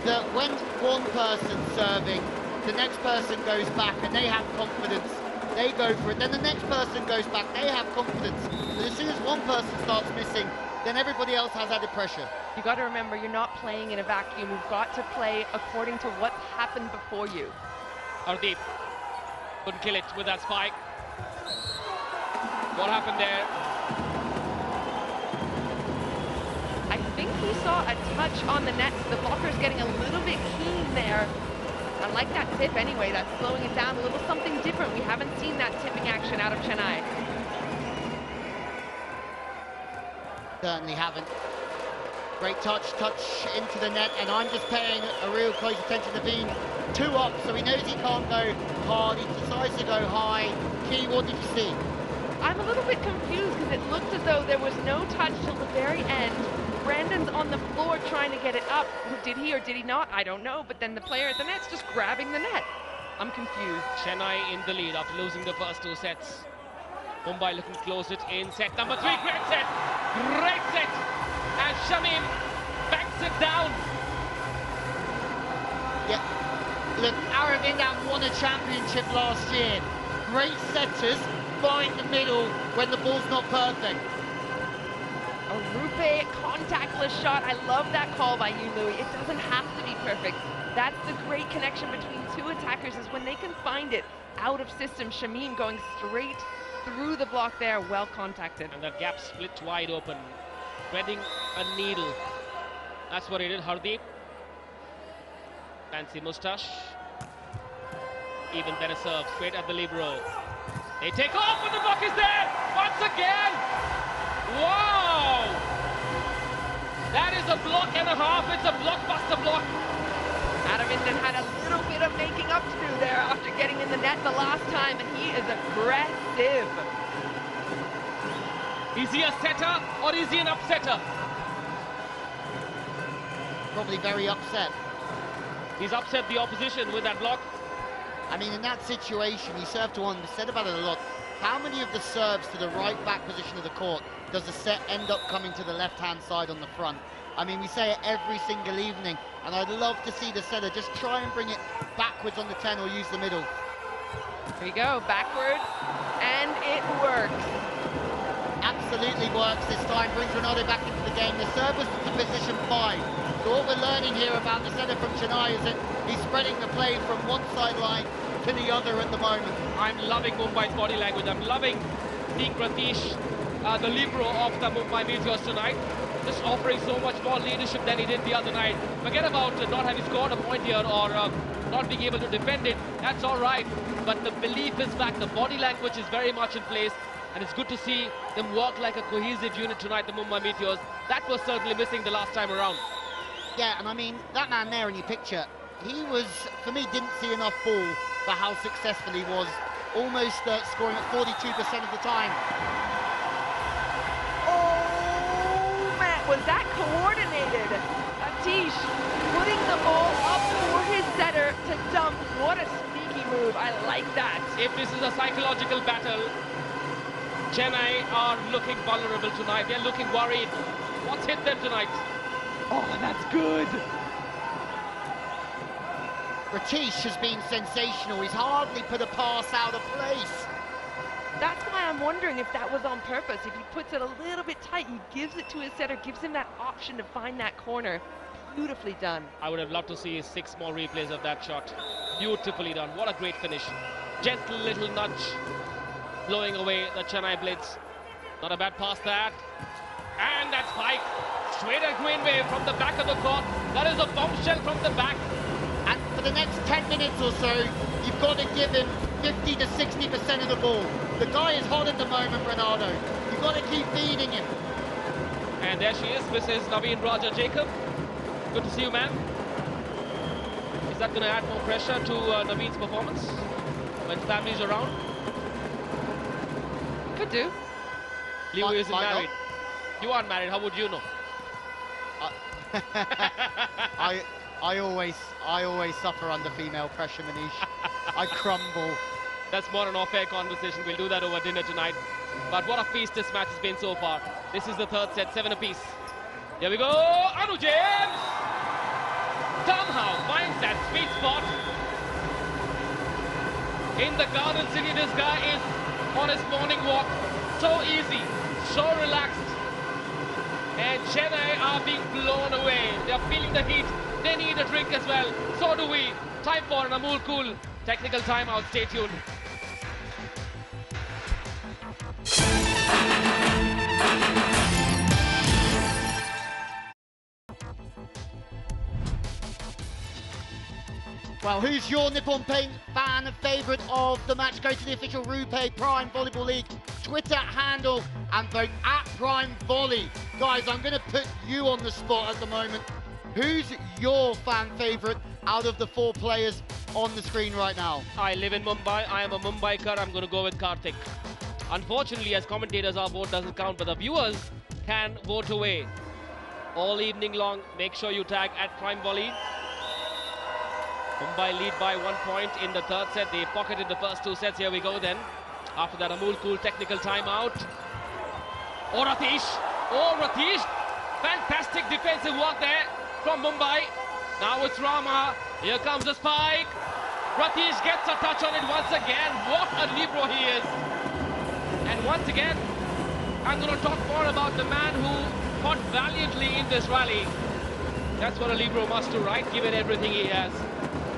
that when one person's serving, the next person goes back and they have confidence, they go for it. Then the next person goes back, they have confidence. But as soon as one person starts missing, then everybody else has added pressure. You got to remember, you're not playing in a vacuum. You've got to play according to what's happened before you. Hardeep couldn't kill it with that spike. What happened there? I think he saw a touch on the net. The blocker's getting a little bit keen there. I like that tip anyway. That's slowing it down a little, something different. We haven't seen that tipping action out of Chennai. Certainly haven't. Great touch into the net, and I'm just paying a real close attention to being 2 up, so he knows he can't go hard. He decides to go high. Key, what did you see? I'm a little bit confused because it looked as though there was no touch till the very end. Brandon's on the floor trying to get it up. Did he or did he not? I don't know. But then the player at the net's just grabbing the net. I'm confused. Chennai in the lead after losing the first 2 sets. Mumbai looking to close it in set number 3. Great set. Great set. And Shamim banks it down. Yeah. Look, Aravindan won a championship last year. Great setters find the middle when the ball's not perfect. A RuPay contactless shot. I love that call by you, Louis. It doesn't have to be perfect. That's the great connection between two attackers, is when they can find it out of system. Shamim going straight through the block there, well contacted. And that gap split wide open, threading a needle. That's what he did, Hardeep. Fancy moustache. Even better serve, straight at the libero. They take off, but the block is there once again. Wow! That is a block and a half. It's a blockbuster block. Aravindan had a little bit of making up to do there after getting in the net the last time, and he is aggressive. Is he a setter or is he an upsetter? Probably very upset. He's upset the opposition with that block. I mean, in that situation, he served to one. We said about it a lot. How many of the serves to the right back position of the court does the set end up coming to the left-hand side on the front? I mean, we say it every single evening, and I'd love to see the setter just try and bring it backwards on the 10 or use the middle. There you go, backwards, and it works. Absolutely works this time, brings Ronaldo back into the game. The serve was to position 5. So what we're learning here about the setter from Chennai is that he's spreading the play from one sideline to the other at the moment. I'm loving Mumbai's body language. I'm loving seeing Ratish, the libero of the Mumbai Meteors tonight, just offering so much more leadership than he did the other night. Forget about not having scored a point here or not being able to defend it. That's all right. But the belief is back. The body language is very much in place. And it's good to see them work like a cohesive unit tonight, the Mumbai Meteors. That was certainly missing the last time around. Yeah, and I mean, that man there in your picture, he was, for me, didn't see enough ball for how successful he was. Almost scoring at 42% of the time. Oh, man, was that coordinated? Atish putting the ball up for his setter to dump. What a sneaky move. I like that. If this is a psychological battle, Chennai are looking vulnerable tonight. They're looking worried. What's hit them tonight? Oh, that's good. Ratish has been sensational. He's hardly put a pass out of place. That's why I'm wondering if that was on purpose. If he puts it a little bit tight, he gives it to his setter, gives him that option to find that corner. Beautifully done. I would have loved to see 6 more replays of that shot. Beautifully done. What a great finish. Gentle little nudge, blowing away the Chennai Blitz. Not a bad pass that. And that spike. Straight at Greenway from the back of the court. That is a bombshell from the back. And for the next 10 minutes or so, you've got to give him 50 to 60% of the ball. The guy is hot at the moment, Ronaldo. You've got to keep feeding him. And there she is, Mrs. Naveen Raja Jacob. Good to see you, man. Is that going to add more pressure to Naveen's performance when family's around? Could do. Leo isn't married. You aren't married, how would you know? I always suffer under female pressure, Manish. I crumble. That's more an off-air conversation. We'll do that over dinner tonight. But what a feast this match has been so far. This is the third set, 7 apiece. Here we go, Anu James! Somehow finds that sweet spot. In the Garden City, this guy is on his morning walk. So easy, so relaxed. And Chennai are being blown away. They're feeling the heat. They need a drink as well. So do we. Time for an Amul Cool technical timeout. Stay tuned. Well, who's your Nippon Paint fan favourite of the match? Go to the official RuPay Prime Volleyball League Twitter handle and vote at Prime Volley. Guys, I'm going to put you on the spot at the moment. Who's your fan favourite out of the 4 players on the screen right now? I live in Mumbai. I am a Mumbaiker. I'm going to go with Karthik. Unfortunately, as commentators, our vote doesn't count, but the viewers can vote away. All evening long, make sure you tag at Prime Volley. Mumbai lead by 1 point in the third set. They pocketed the first 2 sets. Here we go then. After that Amul Cool technical timeout. Oh, Ratish. Oh, Ratish. Fantastic defensive work there from Mumbai. Now it's Rama. Here comes the spike. Ratish gets a touch on it once again. What a libero he is. And once again, I'm going to talk more about the man who fought valiantly in this rally. That's what a libero must do, right? Give it everything he has.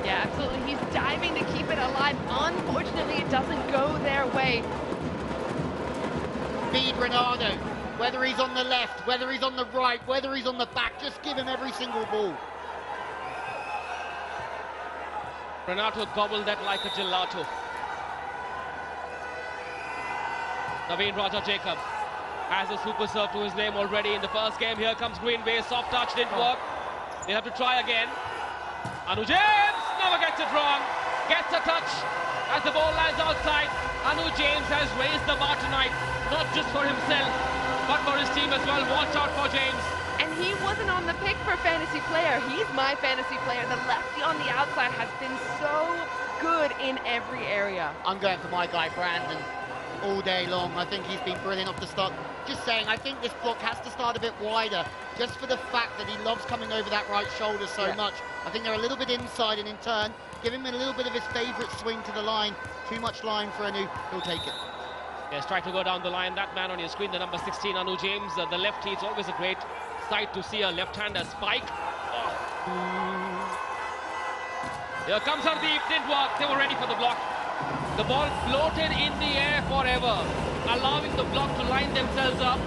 Yeah, absolutely. He's diving to keep it alive. Unfortunately, it doesn't go their way. Feed Ronaldo, whether he's on the left, whether he's on the right, whether he's on the back, just give him every single ball. Renato gobbled that like a gelato. Naveen Raja Jacob has a super serve to his name already in the first game. Here comes Green Bay, soft touch, didn't work. They'll have to try again. Anu James never gets it wrong. Gets a touch as the ball lands outside. Anu James has raised the bar tonight, not just for himself, but for his team as well. Watch out for James. And he wasn't on the pick for fantasy player. He's my fantasy player. The lefty on the outside has been so good in every area. I'm going for my guy, Brandon, all day long. I think he's been brilliant off the start. Just saying, I think this block has to start a bit wider, just for the fact that he loves coming over that right shoulder so much. I think they're a little bit inside, and in turn, give him a little bit of his favourite swing to the line. Too much line for Anu, he'll take it. Yes, try to go down the line. That man on your screen, the number 16, Anu James, the lefty. It's always a great sight to see a left-hander spike. Oh. Here comes Hardeep, didn't work. They were ready for the block. The ball floated in the air forever, allowing the block to line themselves up,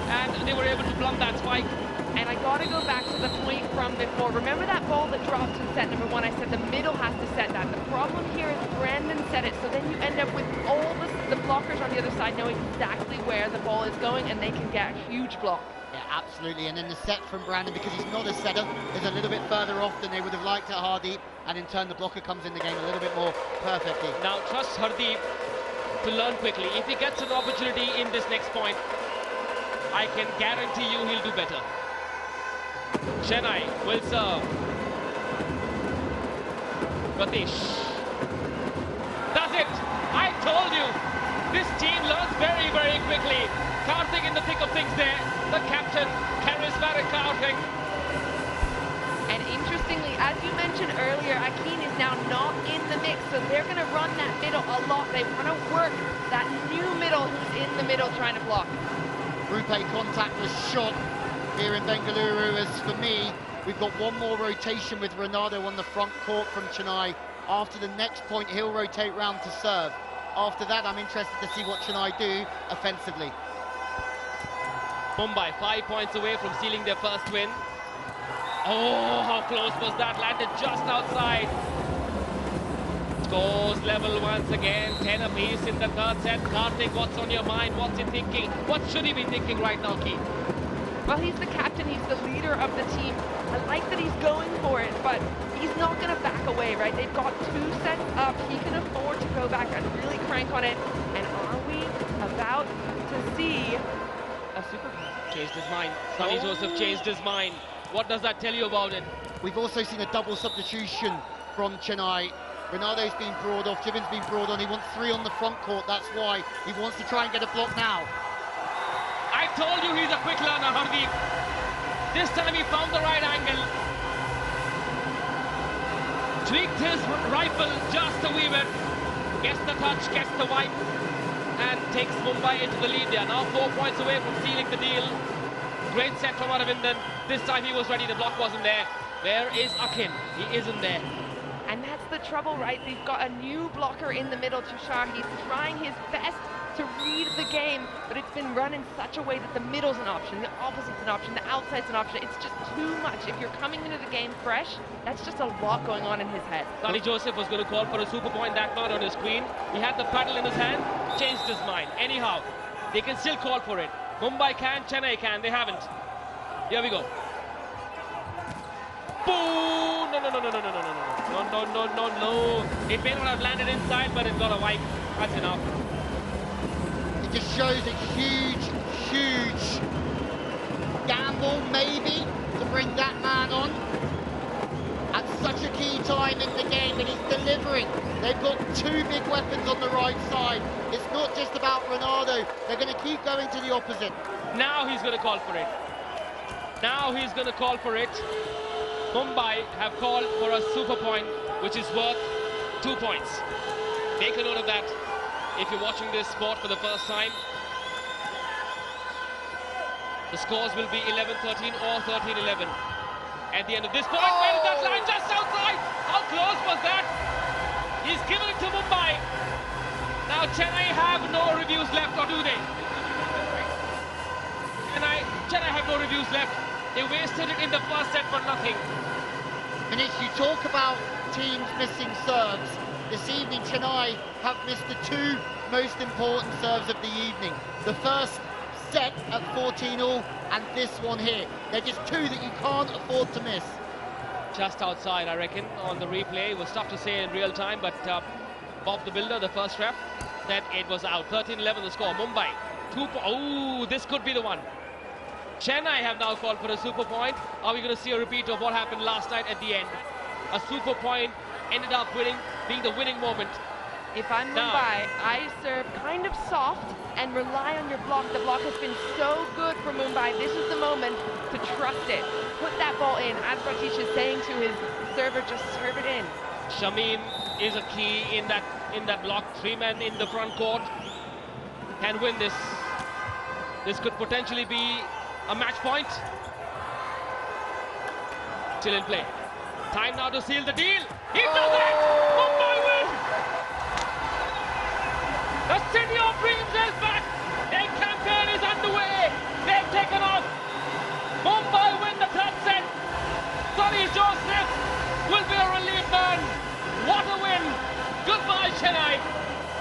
and they were able to plumb that spike. And I got to go back to the point from before. Remember that ball that dropped in set number 1? I said the middle has to set that. The problem here is Brandon set it, so then you end up with all the blockers on the other side knowing exactly where the ball is going, and they can get a huge block. Yeah, absolutely. And then the set from Brandon, because he's not a setter, is a little bit further off than they would have liked at Hardeep, and in turn the blocker comes in the game a little bit more perfectly. Now trust Hardeep to learn quickly. If he gets an opportunity in this next point, I can guarantee you he'll do better. Chennai will serve. Gatish does it. I told you, this team learns very, very quickly. Karthik in the thick of things there. The captain, charismatic Karthik. And interestingly, as you mentioned earlier, Akin is now not in the mix, so they're going to run that middle a lot. They want to work that new middle who's in the middle trying to block. RuPay contactless shot here in Bengaluru. As for me, we've got one more rotation with Ronaldo on the front court from Chennai. After the next point, he'll rotate round to serve. After that, I'm interested to see what Chennai do offensively. Mumbai 5 points away from sealing their first win. Oh, how close was that? Landed just outside. Scores level once again. 10 apiece in the third set. Karthik, what's on your mind? What's he thinking? What should he be thinking right now, Keith? Well, he's the captain. He's the leader of the team. I like that he's going for it, but he's not going to back away, right? They've got 2 sets up. He can afford to go back and really crank on it. And are we about to see a super? Changed his mind. Sunny Joseph changed his mind. What does that tell you about it? We've also seen a double substitution from Chennai. Ronaldo's been brought off, Jibbin's been brought on. He wants 3 on the front court, that's why he wants to try and get a block now. I told you he's a quick learner, Hardeep. This time he found the right angle. Tweaked his rifle just a wee bit. Gets the touch, gets the wipe, and takes Mumbai into the lead. They are now 4 points away from sealing the deal. Great set from Aravindan. This time he was ready, the block wasn't there. Where is Akin? He isn't there. And that's the trouble, right? They've got a new blocker in the middle, Tushar. He's trying his best to read the game, but it's been run in such a way that the middle's an option, the opposite's an option, the outside's an option. It's just too much. If you're coming into the game fresh, that's just a lot going on in his head. Sunny Joseph was going to call for a super point that night on his screen. He had the paddle in his hand, changed his mind. Anyhow, they can still call for it. Mumbai can, Chennai can, they haven't. Here we go. Boom! No, no, no, no, no, no, no, no, no, no, no, no, no. It may not have landed inside, but it got a wipe. That's enough. It just shows a huge, huge gamble, maybe, to bring that man on at such a key time in the game, and he's delivering. They've got 2 big weapons on the right side. It's not just about Ronaldo. They're going to keep going to the opposite. Now he's going to call for it. Now he's going to call for it. Mumbai have called for a super point, which is worth 2 points. Make a note of that if you're watching this sport for the first time. The scores will be 11-13 or 13-11. at the end of this point. Where is that line? Just outside. How close was that? He's given it to Mumbai. Now Chennai have no reviews left, or do they? Chennai have no reviews left. They wasted it in the first set for nothing. Manish, you talk about teams missing serves. This evening, Chennai have missed the two most important serves of the evening. The first set at 14-all and this one here. They're just two that you can't afford to miss. Just outside, I reckon, on the replay. It was tough to say in real time, but Bob the Builder, the first ref, said it was out. 13-11 the score. Mumbai, oh, this could be the one. Chennai have now called for a super point. Are we going to see a repeat of what happened last night at the end? A super point ended up being the winning moment. If I'm Mumbai, I serve kind of soft and rely on your block. The block has been so good for Mumbai. This is the moment to trust it. Put that ball in. As Ratish is saying to his server, just serve it in. Shamim is a key in that block. 3 men in the front court can win this. This could potentially be a match point. Still in play. Time now to seal the deal. He does it! Mumbai win! The city of dreams is back. Their campaign is underway. They've taken off. Mumbai win the third set. Sonny Joseph will be a relief man. What a win. Goodbye, Chennai.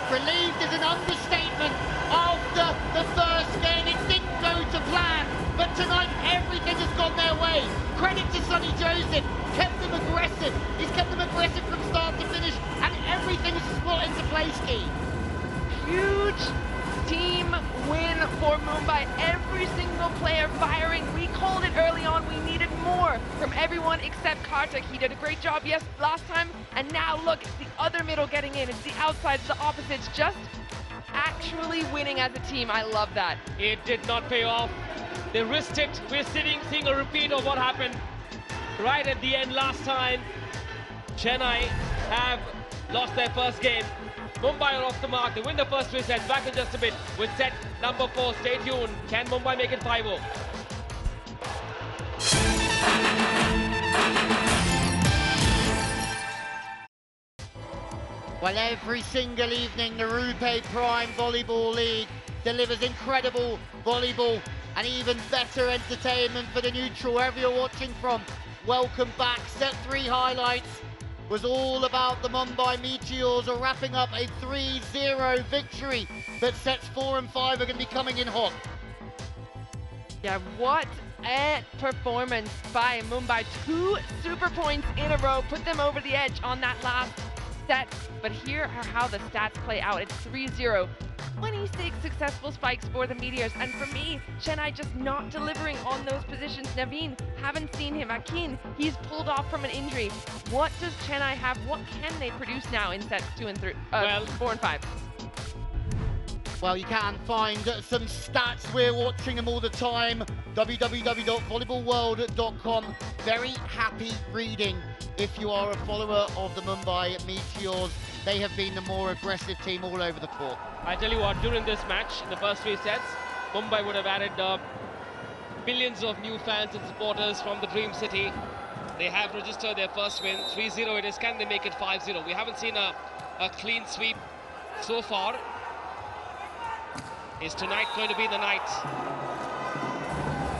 Relieved is an understatement after the first game. It didn't go to plan, but tonight everything has gone their way. Credit to Sonny Joseph, kept them aggressive. He's kept them aggressive from start to finish, and everything's slot into place, Key. Huge team win for Mumbai. Every single player firing. We called it early on. We needed more from everyone except Kartik. He did a great job, yes, last time. And now look, it's the other middle getting in. It's the outsides, the opposites, just actually winning as a team. I love that. It did not pay off. They risked it. We're seeing a repeat of what happened right at the end last time. Chennai have lost their first game. Mumbai are off the mark. They win the first 3 sets. Back in just a bit with set number 4. Stay tuned. Can Mumbai make it 5-0? Well, every single evening, the RuPay Prime Volleyball League delivers incredible volleyball and even better entertainment for the neutral, wherever you're watching from. Welcome back. Set 3 highlights was all about the Mumbai Meteors are wrapping up a 3-0 victory, but sets 4 and 5 are going to be coming in hot. Yeah, what a performance by Mumbai. 2 super points in a row, put them over the edge on that last set. But here are how the stats play out. It's 3-0. 26 successful spikes for the Meteors, and for me, Chennai just not delivering on those positions. Naveen, haven't seen him. Akin, he's pulled off from an injury. What does Chennai have? What can they produce now in sets 4 and 5? Well, you can find some stats. We're watching them all the time. www.volleyballworld.com. Very happy reading if you are a follower of the Mumbai Meteors. They have been the more aggressive team all over the court. I tell you what, during this match, in the first 3 sets, Mumbai would have added millions of new fans and supporters from the Dream City. They have registered their first win. 3-0 it is. Can they make it 5-0? We haven't seen a clean sweep so far. Is tonight going to be the night?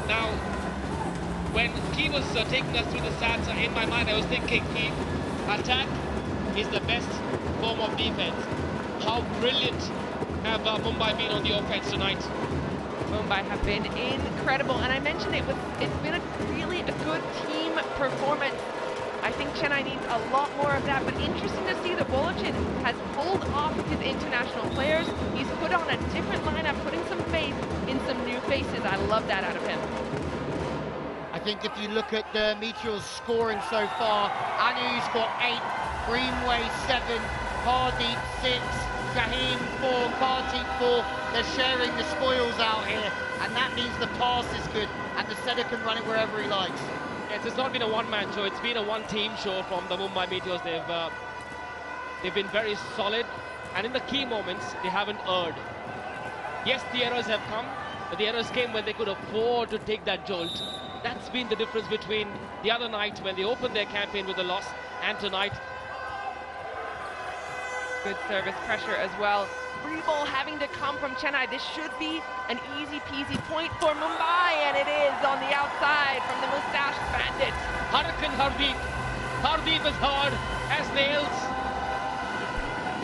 Now, when Key was taking us through the stats, in my mind I was thinking, Key, attack is the best form of defense. How brilliant have Mumbai been on the offense tonight? Mumbai have been incredible, and I mentioned it's been really a good team performance. I think Chennai needs a lot more of that, but interesting to see that Wolochin has pulled off his international players. He's put on a different lineup, putting some faith in some new faces. I love that out of him. I think if you look at the Meteors scoring so far, Anu's got 8, Greenway 7, Hardeep 6, Shaheen 4, Kartik 4. They're sharing the spoils out here, and that means the pass is good, and the setter can run it wherever he likes. Yes, it's not been a one-man show, it's been a one-team show from the Mumbai Meteors. They've been very solid, and in the key moments, they haven't erred. Yes, the errors have come, but the errors came when they could afford to take that jolt. That's been the difference between the other night when they opened their campaign with a loss and tonight. Good service pressure as well. Free ball having to come from Chennai. This should be an easy peasy point for Mumbai, and it is on the outside from the moustache bandit. Hurricane Hardeep. Hardeep is hard as nails.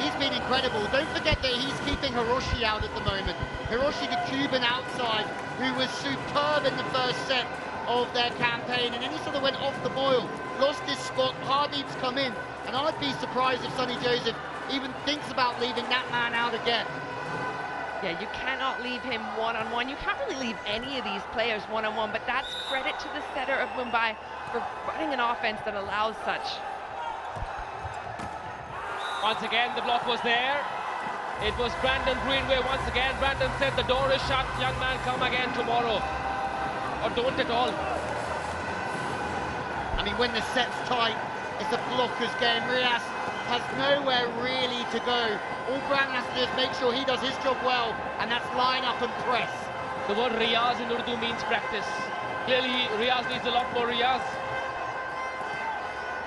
He's been incredible. Don't forget that he's keeping Hiroshi out at the moment. Hiroshi, the Cuban outside, who was superb in the first set of their campaign, and then he sort of went off the boil, lost his spot. Hardeep's come in, and I'd be surprised if Sonny Joseph even thinks about leaving that man out again. Yeah, you cannot leave him one-on-one. You can't really leave any of these players one-on-one, but that's credit to the setter of Mumbai for running an offense that allows such. Once again, the block was there. It was Brandon Greenway once again. Brandon said the door is shut. Young man, come again tomorrow. Or don't at all. I mean, when the set's tight, it's a blocker's game. Riaz has nowhere really to go. All Brandon has to do is make sure he does his job well, and that's line up and press. The word Riyaz in Urdu means practice. Clearly, Riyaz needs a lot more Riyaz.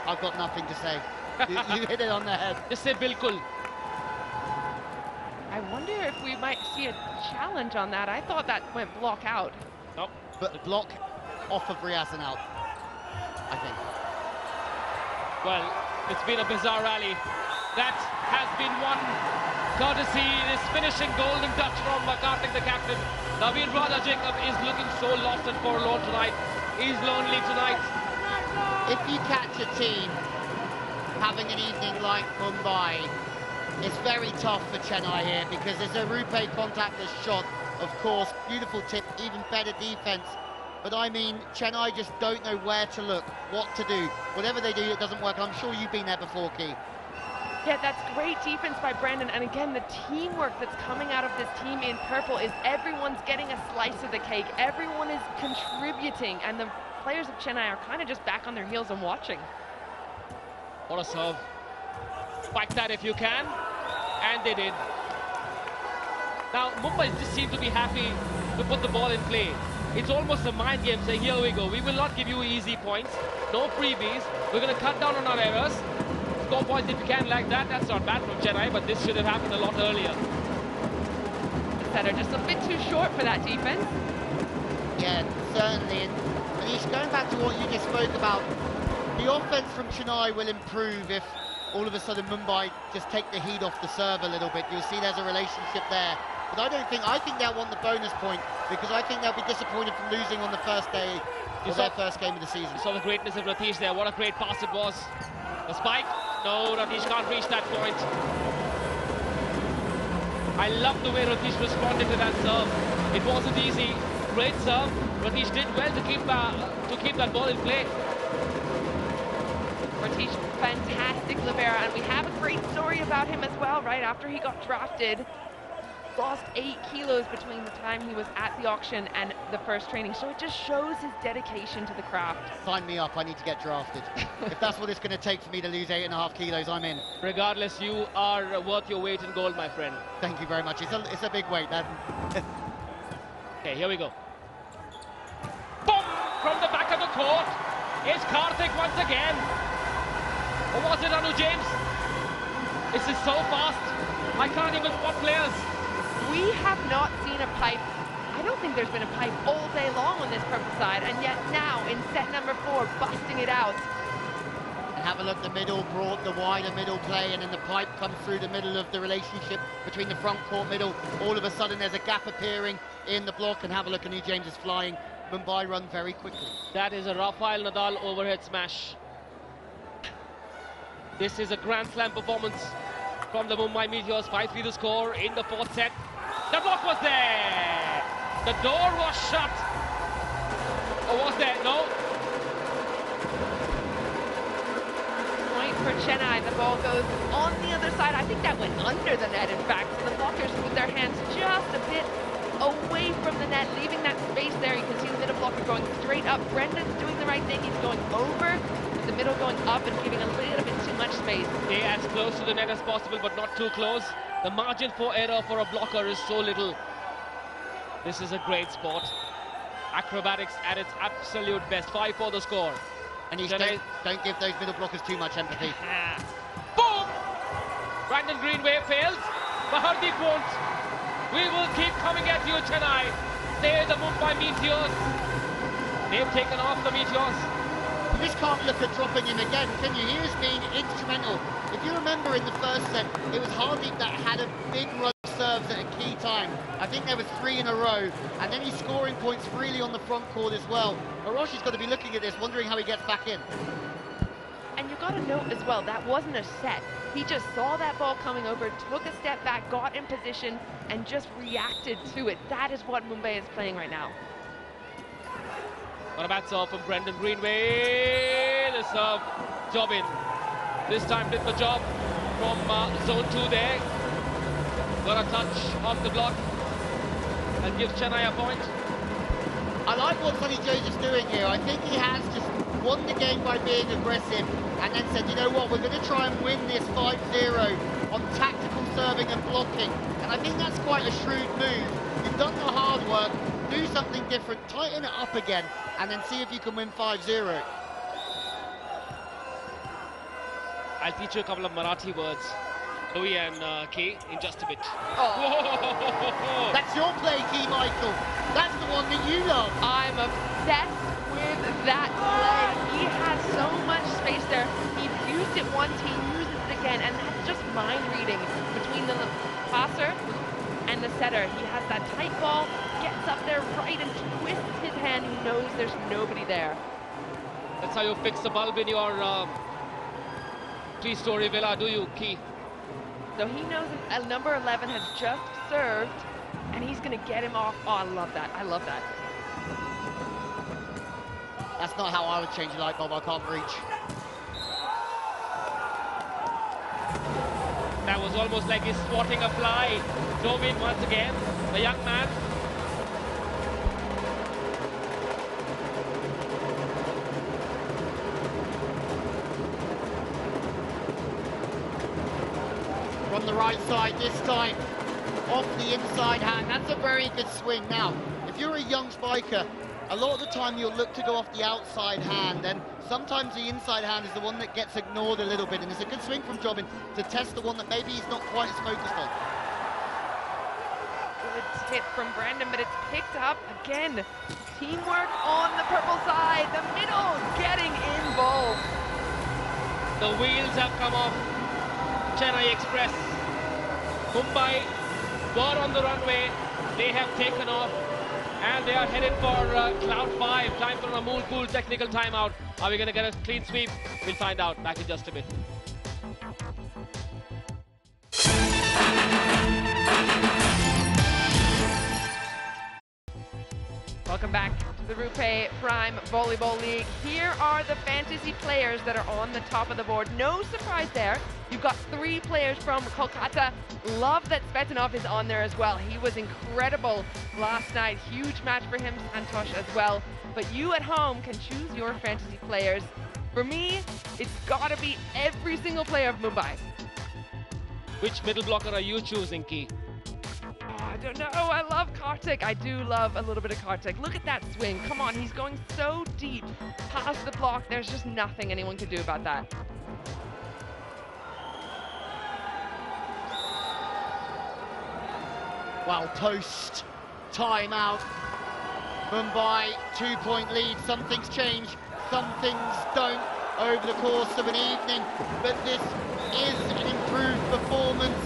I've got nothing to say. You hit it on the head. Just say bilkul. I wonder if we might see a challenge on that. I thought that went block out. Nope. But block off of Riaz and out, I think. Well, it's been a bizarre rally. That has been won courtesy this finishing golden touch from Karthik, the captain. Naveen Raja Jacob is looking so lost and forlorn tonight. He's lonely tonight. If you catch a team having an evening like Mumbai, it's very tough for Chennai here because there's a RuPay contactless shot, of course, beautiful tip, even better defense. But I mean, Chennai just don't know where to look, what to do. Whatever they do, it doesn't work. I'm sure you've been there before, Key. Yeah, that's great defense by Brandon. And again, the teamwork that's coming out of this team in purple is everyone's getting a slice of the cake. Everyone is contributing, and the players of Chennai are kind of just back on their heels and watching. What a serve. Spike that if you can. And they did. Now, Mumbai just seem to be happy to put the ball in play. It's almost a mind game saying, here we go. We will not give you easy points. No freebies. We're going to cut down on our errors. Score points if you can like that. That's not bad from Chennai, but this should have happened a lot earlier. The setter just a bit too short for that defense. Yeah, certainly. And Manish, going back to what you just spoke about, the offense from Chennai will improve if all of a sudden Mumbai just take the heat off the serve a little bit. You'll see there's a relationship there. But I think they'll want the bonus point because I think they'll be disappointed from losing on the first day of their first game of the season. You saw the greatness of Ratish there. What a great pass it was. The spike. No, Ratish can't reach that point. I love the way Ratish responded to that serve. It wasn't easy. Great serve. Ratish did well to keep that ball in play. Ratish, fantastic libero, and we have a great story about him as well. Right after he got drafted, lost 8 kilos between the time he was at the auction and the first training, so it just shows his dedication to the craft. Sign me up, I need to get drafted. If that's what it's going to take for me to lose 8.5 kilos, I'm in. Regardless, you are worth your weight in gold, my friend. Thank you very much. It's a big weight. Okay, here we go. Boom! From the back of the court, it's Karthik once again. Or was it Anu James? This is so fast. I can't even spot players. We have not seen a pipe. I don't think there's been a pipe all day long on this purple side, and yet now in set number 4, busting it out. And have a look, the middle brought the wider middle play, and then the pipe comes through the middle of the relationship between the front court middle. All of a sudden there's a gap appearing in the block, and have a look, Anu James is flying. Mumbai run very quickly. That is a Rafael Nadal overhead smash. This is a Grand Slam performance from the Mumbai Meteors. 5-3 the score in the 4th set. The block was there. The door was shut. Or was there? No. Point for Chennai. The ball goes on the other side. I think that went under the net, in fact. So the blockers with their hands just a bit away from the net, leaving that space there. You can see the middle blocker going straight up. Brendan's doing the right thing. He's going over, the middle going up and giving a little bit too much space. Stay as close to the net as possible, but not too close. The margin for error for a blocker is so little. This is a great spot. Acrobatics at its absolute best. 5 for the score. And you Chennai- don't give those middle blockers too much empathy. Boom! Brandon Greenway fails, but Hardeep won't. We will keep coming at you, Chennai. They're the Mumbai Meteors. They've taken off the Meteors. You just can't look at dropping him again, can you? He has been instrumental. If you remember in the first set, it was Hardeep that had a big run of serves at a key time. I think there was 3 in a row, and then he's scoring points really on the front court as well. Hiroshi's got to be looking at this, wondering how he gets back in. And you've got to note as well, that wasn't a set. He just saw that ball coming over, took a step back, got in position, and just reacted to it. That is what Mumbai is playing right now. On a bad serve from Brendan Greenway. The serve, job in. This time did the job from zone 2 there. Got a touch off the block and gives Chennai a point. I like what Sonny Joseph's doing here. I think he has just won the game by being aggressive and then said, you know what, we're going to try and win this 5-0 on tactical serving and blocking. And I think that's quite a shrewd move. You've done the hard work, do something different, tighten it up again, and then see if you can win 5-0. I'll teach you a couple of Marathi words, Louis and Kay, in just a bit. Oh. That's your play, Key Michael. That's the one that you love. I'm obsessed with that play. He has so much space there. He used it once, he uses it again, and that's just mind reading between the passer and the setter. He has that tight ball, gets up there right and twists his hand. He knows there's nobody there. That's how you fix the bulb in your 3-story villa, do you, Key? So he knows that number 11 has just served, and he's going to get him off. Oh, I love that. I love that. That's not how I would change a light bulb. I can't reach. That was almost like he's swatting a fly. Drove in once again, the young man. From the right side this time, off the inside hand. That's a very good swing. Now, if you're a young spiker, a lot of the time you'll look to go off the outside hand, and sometimes the inside hand is the one that gets ignored a little bit, and it's a good swing from Jobin to test the one that maybe he's not quite as focused on. Good hit from Brandon, but it's picked up again. Teamwork on the purple side, the middle getting involved. The wheels have come off Chennai Express. Mumbai were on the runway. They have taken off and they are headed for cloud 5. Time for a Mool Pool technical timeout. Are we going to get a clean sweep? We'll find out. Back in just a bit. Welcome back to the RuPay Prime Volleyball League. Here are the fantasy players that are on the top of the board. No surprise there. You've got 3 players from Kolkata. Love that Svetanov is on there as well. He was incredible last night. Huge match for him, Santosh, as well. But you at home can choose your fantasy players. For me, it's got to be every single player of Mumbai. Which middle blocker are you choosing, Key? I don't know. I love Kartik. I do love a little bit of Kartik. Look at that swing. Come on, he's going so deep past the block. There's just nothing anyone can do about that. Well, post timeout. Mumbai 2-point lead. Some things change, some things don't over the course of an evening. But this is an improved performance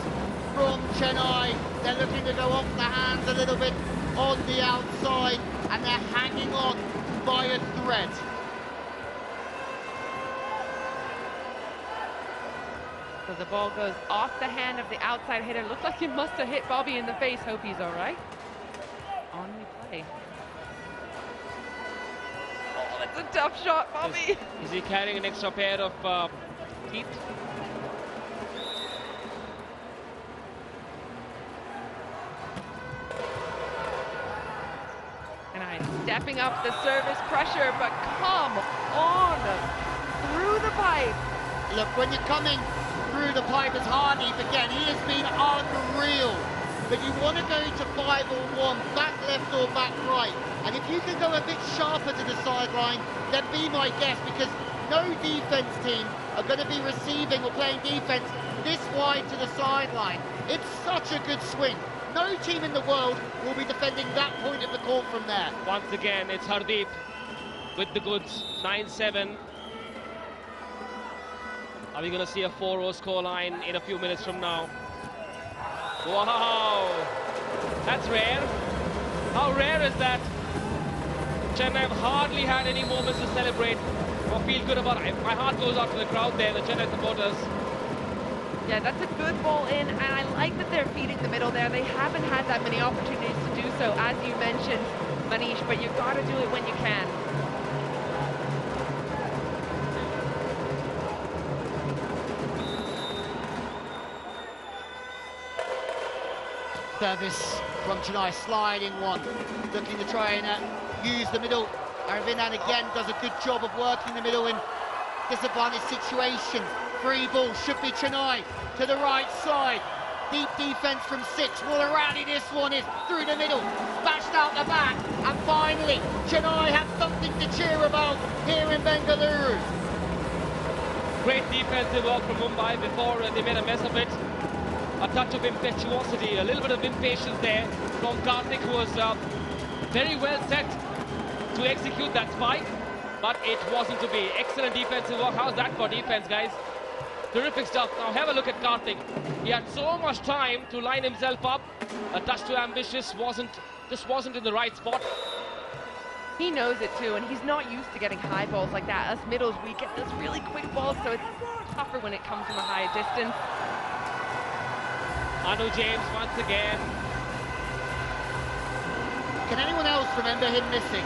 from Chennai. They're looking to go off the hands a little bit on the outside, and they're hanging on by a thread. So the ball goes off the hand of the outside hitter. Looks like he must have hit Bobby in the face. Hope he's all right. On replay. Oh, that's a tough shot, Bobby. Is he carrying an extra pair of teeth? And I'm stepping up the service pressure, but come on through the pipe. Look, when you're coming through the pipe as Hardeep again, he has been unreal but you want to go to 5 or 1, back left or back right. And if you can go a bit sharper to the sideline, then be my guest, because no defense team are going to be receiving or playing defense this wide to the sideline. It's such a good swing. No team in the world will be defending that point of the court from there. Once again, it's Hardeep with the goods, 9-7. Are we going to see a 4-0 scoreline in a few minutes from now? Wow, that's rare. How rare is that? Chennai have hardly had any moments to celebrate or feel good about it. My heart goes out to the crowd there, the Chennai supporters. Yeah, that's a good ball in, and I like that they're feeding the middle there. They haven't had that many opportunities to do so, as you mentioned, Manish, but you've got to do it when you can. Service from Chennai, sliding one, looking to try and use the middle. Aravindan again does a good job of working the middle in disadvantaged situations. Free ball should be Chennai to the right side. Deep defense from 6. Will rally this one is through the middle, smashed out the back, and finally Chennai have something to cheer about here in Bengaluru. Great defensive work from Mumbai before they made a mess of it. A touch of impetuosity, a little bit of impatience there from Karthik, who was very well set to execute that spike, but it wasn't to be. Excellent defensive work. How's that for defense, guys? Terrific stuff. Now have a look at Karthik. He had so much time to line himself up. A touch too ambitious, just wasn't in the right spot. He knows it too, and he's not used to getting high balls like that. Us middles, we get this really quick ball, so it's tougher when it comes from a high distance. Anu James once again. Can anyone else remember him missing?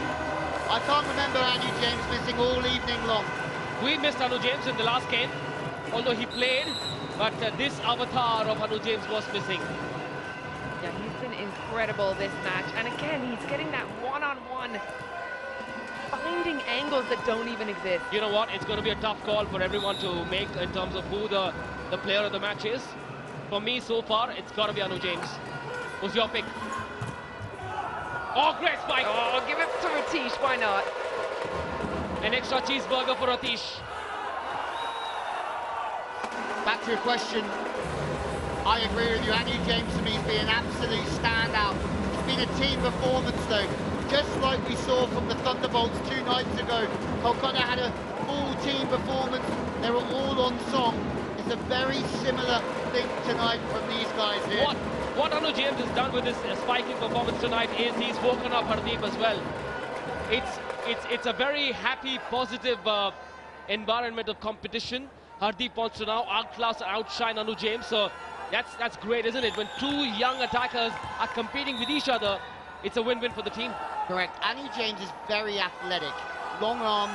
I can't remember Anu James missing all evening long. We missed Anu James in the last game, although he played, but this avatar of Anu James was missing. Yeah, he's been incredible this match, and again, he's getting that one-on-one, finding angles that don't even exist. You know what? It's going to be a tough call for everyone to make in terms of who the player of the match is. For me, so far, it's got to be Anu James. Who's your pick? Oh, great spike! Oh, give it to Ratish, why not? An extra cheeseburger for Ratish. Back to your question, I agree with you. Anu James to me has been an absolute standout. It's been a team performance though, just like we saw from the Thunderbolts 2 nights ago. Kolkata had a full team performance. They were all on song. It's a very similar thing tonight from these guys here. What Anu James has done with his spiking performance tonight is he's woken up Hardeep as well. It's a very happy, positive environment of competition. Hardeep wants to now outclass and outshine Anu James, so that's great, isn't it? When two young attackers are competing with each other, it's a win-win for the team. Correct. Anu James is very athletic, long arms.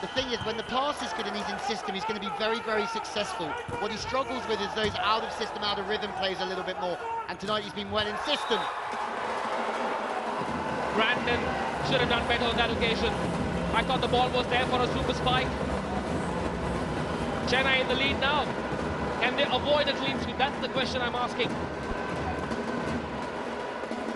The thing is, when the pass is good and he's in system, he's going to be very, very successful. What he struggles with is those out of system, out of rhythm plays a little bit more. And tonight he's been well in system. Brandon should have done better on that occasion. I thought the ball was there for a super spike. Chennai in the lead now. Can they avoid a clean sweep? That's the question I'm asking.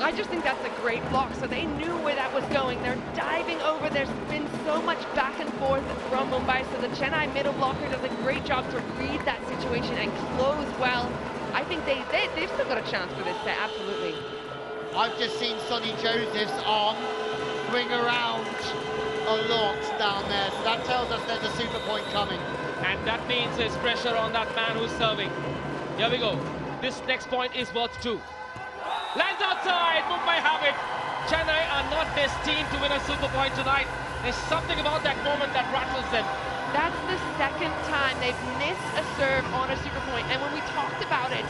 I just think that's a great block, so they knew where that was going. They're diving over. There's been so much back and forth from Mumbai, so the Chennai middle blocker does a great job to read that situation and close well. I think they've still got a chance for this set, absolutely. I've just seen Sonny Joseph's arm swing around a lot down there, so that tells us there's a super point coming. And that means there's pressure on that man who's serving. Here we go. This next point is worth 2. Lands outside, Mumbai have it. Chennai are not destined to win a super point tonight. There's something about that moment that rattles them. That's the second time they've missed a serve on a super point. And when we talked about it,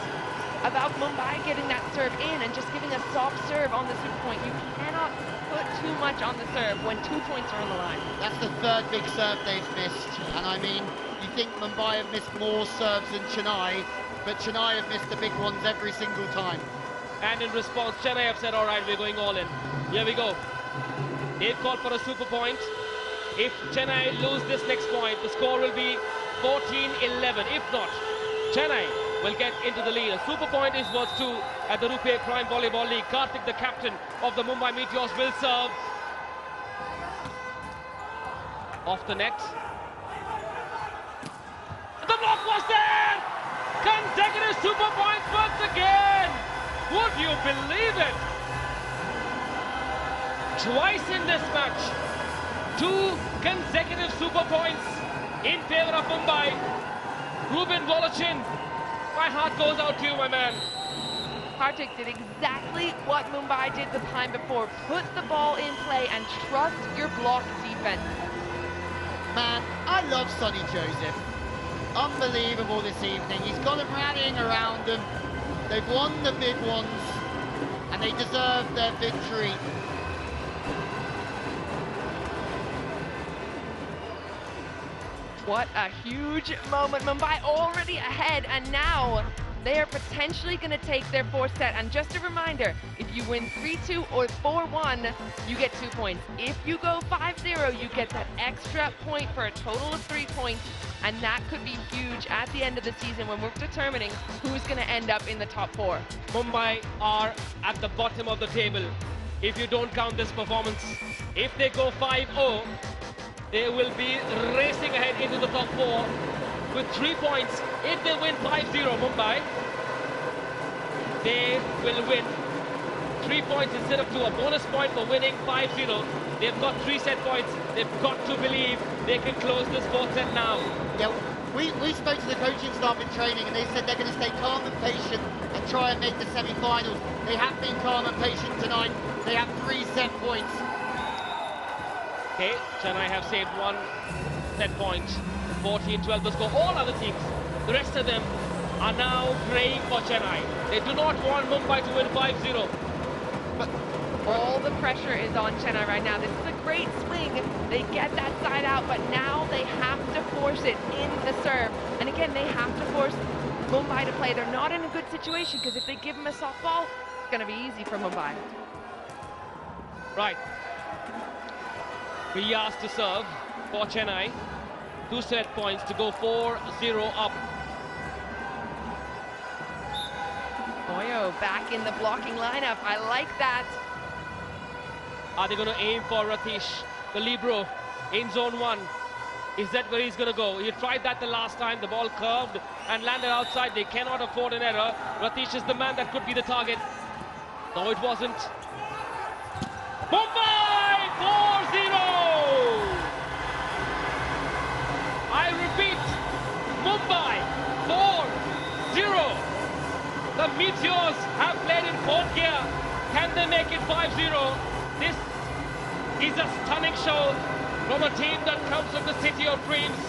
about Mumbai getting that serve in and just giving a soft serve on the super point, you cannot put too much on the serve when 2 points are on the line. That's the third big serve they've missed. And I mean, you think Mumbai have missed more serves than Chennai, but Chennai have missed the big ones every single time. And in response, Chennai have said, all right, we're going all in. Here we go. They've called for a super point. If Chennai lose this next point, the score will be 14-11. If not, Chennai will get into the lead. A super point is worth 2 at the RuPay Prime Volleyball League. Karthik, the captain of the Mumbai Meteors, will serve. Off the net. The block was there! Consecutive super points once again! Would you believe it? Twice in this match. 2 consecutive super points in favor of Mumbai. Rubin Volochin, my heart goes out to you, my man. Karthik did exactly what Mumbai did the time before. Put the ball in play and trust your block defense. Man, I love Sonny Joseph. Unbelievable this evening. He's got them rallying around them. They've won the big ones, and they deserve their victory. What a huge moment. Mumbai already ahead, and now they are potentially going to take their 4th set. And just a reminder, if you win 3-2 or 4-1, you get 2 points. If you go 5-0, you get that extra point for a total of 3 points. And that could be huge at the end of the season when we're determining who's going to end up in the top 4. Mumbai are at the bottom of the table if you don't count this performance. If they go 5-0, they will be racing ahead into the top 4 with 3 points. If they win 5-0, Mumbai, they will win 3 points instead of 2. A bonus point for winning 5-0. They've got 3 set points. They've got to believe they can close this 4th set now. Yeah, we spoke to the coaching staff in training, and they said they're going to stay calm and patient and try and make the semi-finals. They have been calm and patient tonight. They have 3 set points. Okay, Chennai have saved 1 set point. 14-12 the score. All other teams, the rest of them, are now praying for Chennai. They do not want Mumbai to win 5-0. But all the pressure is on Chennai right now. This is a great swing. They get that side out, but now they have to force it in the serve. And again, they have to force Mumbai to play. They're not in a good situation, because if they give them a softball, it's going to be easy for Mumbai. Right. Riyas to serve for Chennai. 2 set points to go 4-0 up. Moyo back in the blocking lineup. I like that. Are they going to aim for Ratish, the libero, in zone 1? Is that where he's going to go? He tried that the last time. The ball curved and landed outside. They cannot afford an error. Ratish is the man that could be the target. No, it wasn't. Mumbai 4-0! I repeat, Mumbai 4-0. The Meteors have played in 4th gear. Can they make it 5-0? This is a stunning show from a team that comes from the city of dreams.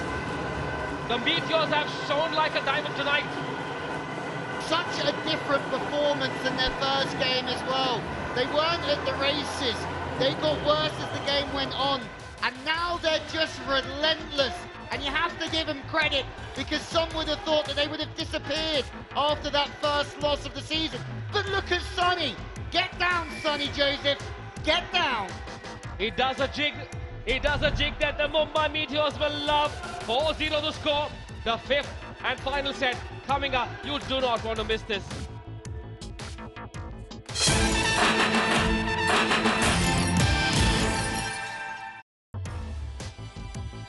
The Meteors have shone like a diamond tonight. Such a different performance than their first game as well. They weren't at the races. They got worse as the game went on. And now they're just relentless. And you have to give them credit, because some would have thought that they would have disappeared after that first loss of the season. But look at Sonny. Get down, Sonny Joseph. Get down. He does a jig. He does a jig that the Mumbai Meteors will love. 4-0 the score. The 5th and final set coming up. You do not want to miss this.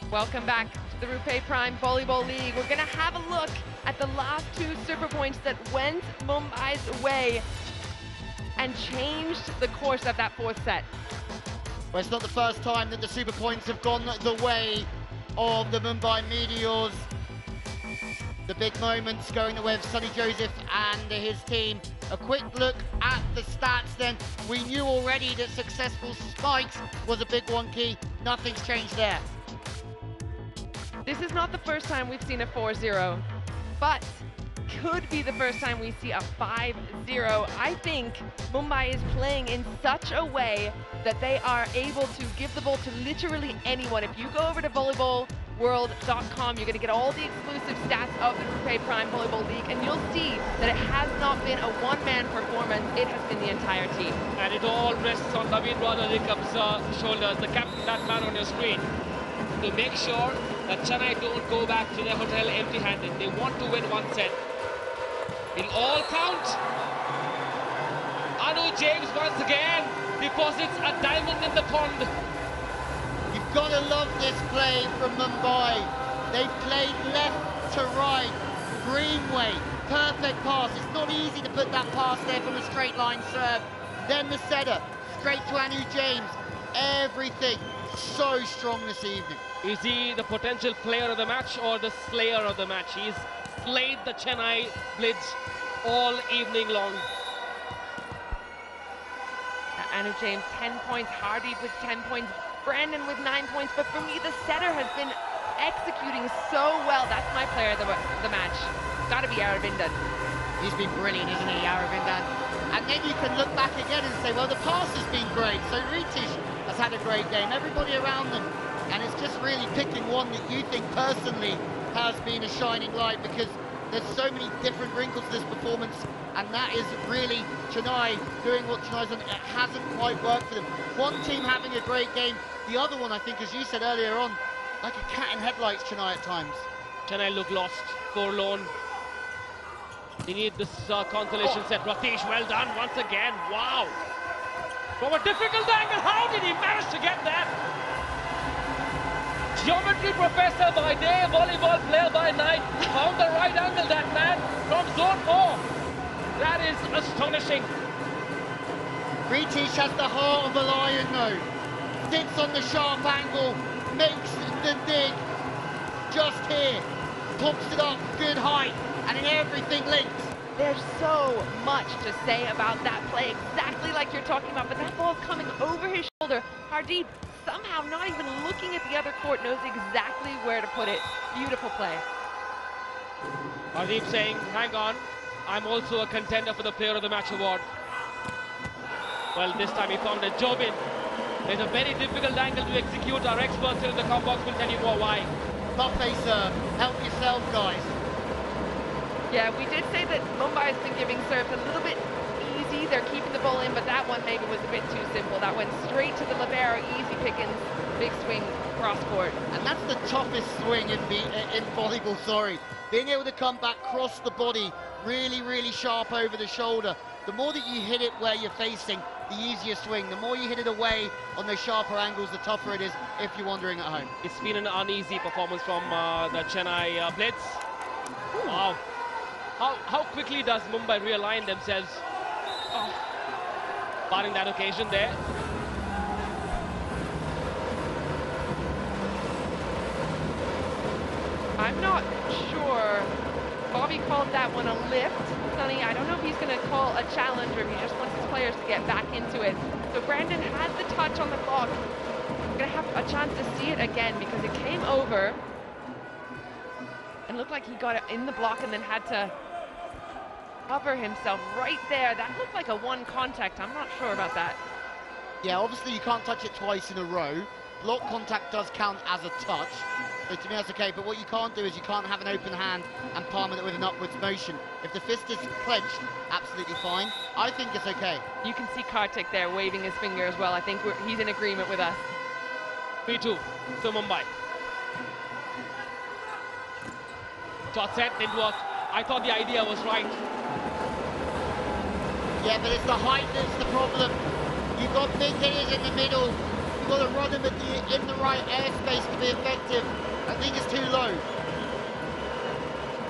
Welcome back to the RuPay Prime Volleyball League. We're going to have a look at the last 2 super points that went Mumbai's way and changed the course of that 4th set. Well, it's not the first time that the super points have gone the way of the Mumbai Meteors. The big moments going the way of Sonny Joseph and his team. A quick look at the stats then. We knew already that successful spikes was a big one key. Nothing's changed there. This is not the first time we've seen a 4-0, but could be the first time we see a 5-0. I think Mumbai is playing in such a way that they are able to give the ball to literally anyone. If you go over to volleyballworld.com, you're going to get all the exclusive stats of the RuPay Prime Volleyball League, and you'll see that it has not been a one-man performance. It has been the entire team. And it all rests on Naveen Radha's shoulders, the captain, that man on your screen, to make sure that Chennai don't go back to their hotel empty-handed. They want to win 1 set. It'll all count. Anu James once again deposits a diamond in the pond. You've got to love this play from Mumbai. They've played left to right, Greenway, perfect pass. It's not easy to put that pass there from a straight line serve. Then the setter, straight to Anu James. Everything so strong this evening. Is he the potential player of the match or the slayer of the match? He's slayed the Chennai Blitz all evening long. Anu James, 10 points. Hardy with 10 points. Brandon with 9 points. But for me, the setter has been executing so well. That's my player of the match. Got to be Aravindan. He's been brilliant, isn't he, Aravindan? And then you can look back again and say, well, the pass has been great. So Ritish has had a great game. Everybody around them. And it's just really picking one that you think personally has been a shining light, because there's so many different wrinkles to this performance, and that is really Chennai doing what Chennai's done. It hasn't quite worked for them. One team having a great game, the other one, I think, as you said earlier on, like a cat in headlights, Chennai at times. Chennai look lost, forlorn. They need this consolation set. Ratish, well done once again. Wow. From a difficult angle, how did he manage to get that? Geometry professor by day, volleyball player by night. Found the right angle, that man, from zone 4. That is astonishing. Ritish has the heart of a lion, though. Sits on the sharp angle, makes the dig. Just here. Pops it up, good height, and then everything links. There's so much to say about that play, exactly like you're talking about, but that ball's coming over his shoulder. Hardeep, somehow not even looking at the other court, knows exactly where to put it. Beautiful play. Hardeep saying, hang on, I'm also a contender for the Player of the Match award. Well, this time he found it. Jobin, there's a very difficult angle to execute. Our experts in the com box will tell you more why. Buffet serve, help yourself, guys. Yeah, we did say that Mumbai has been giving serves a little bit easy. They're keeping the ball in, but that one maybe was a bit too simple. That went straight to the libero, easy pickings, big swing, cross court. And that's the toughest swing in volleyball, sorry. Being able to come back, cross the body, really, really sharp over the shoulder. The more that you hit it where you're facing, the easier swing. The more you hit it away on those sharper angles, the tougher it is if you're wandering at home. It's been an uneasy performance from the Chennai Blitz. Wow. How quickly does Mumbai realign themselves? Oh. Barring that occasion there. I'm not sure. Bobby called that one a lift. Sonny, I don't know if he's going to call a challenge or if he just wants his players to get back into it. So Brandon had the touch on the block. We're going to have a chance to see it again because it came over and looked like he got it in the block and then had to cover himself right there. That looked like a one contact. I'm not sure about that. Yeah, obviously you can't touch it twice in a row. Block contact does count as a touch. So to me that's okay, but what you can't do is you can't have an open hand and palm it with an upwards motion. If the fist is clenched, absolutely fine. I think it's okay. You can see Kartik there waving his finger as well. I think he's in agreement with us. 3-2 to Mumbai. Shot set, didn't work. I thought the idea was right. Yeah, but it's the height that's the problem. You've got big hitters in the middle. You've got to run them in the right airspace to be effective. I think it's too low.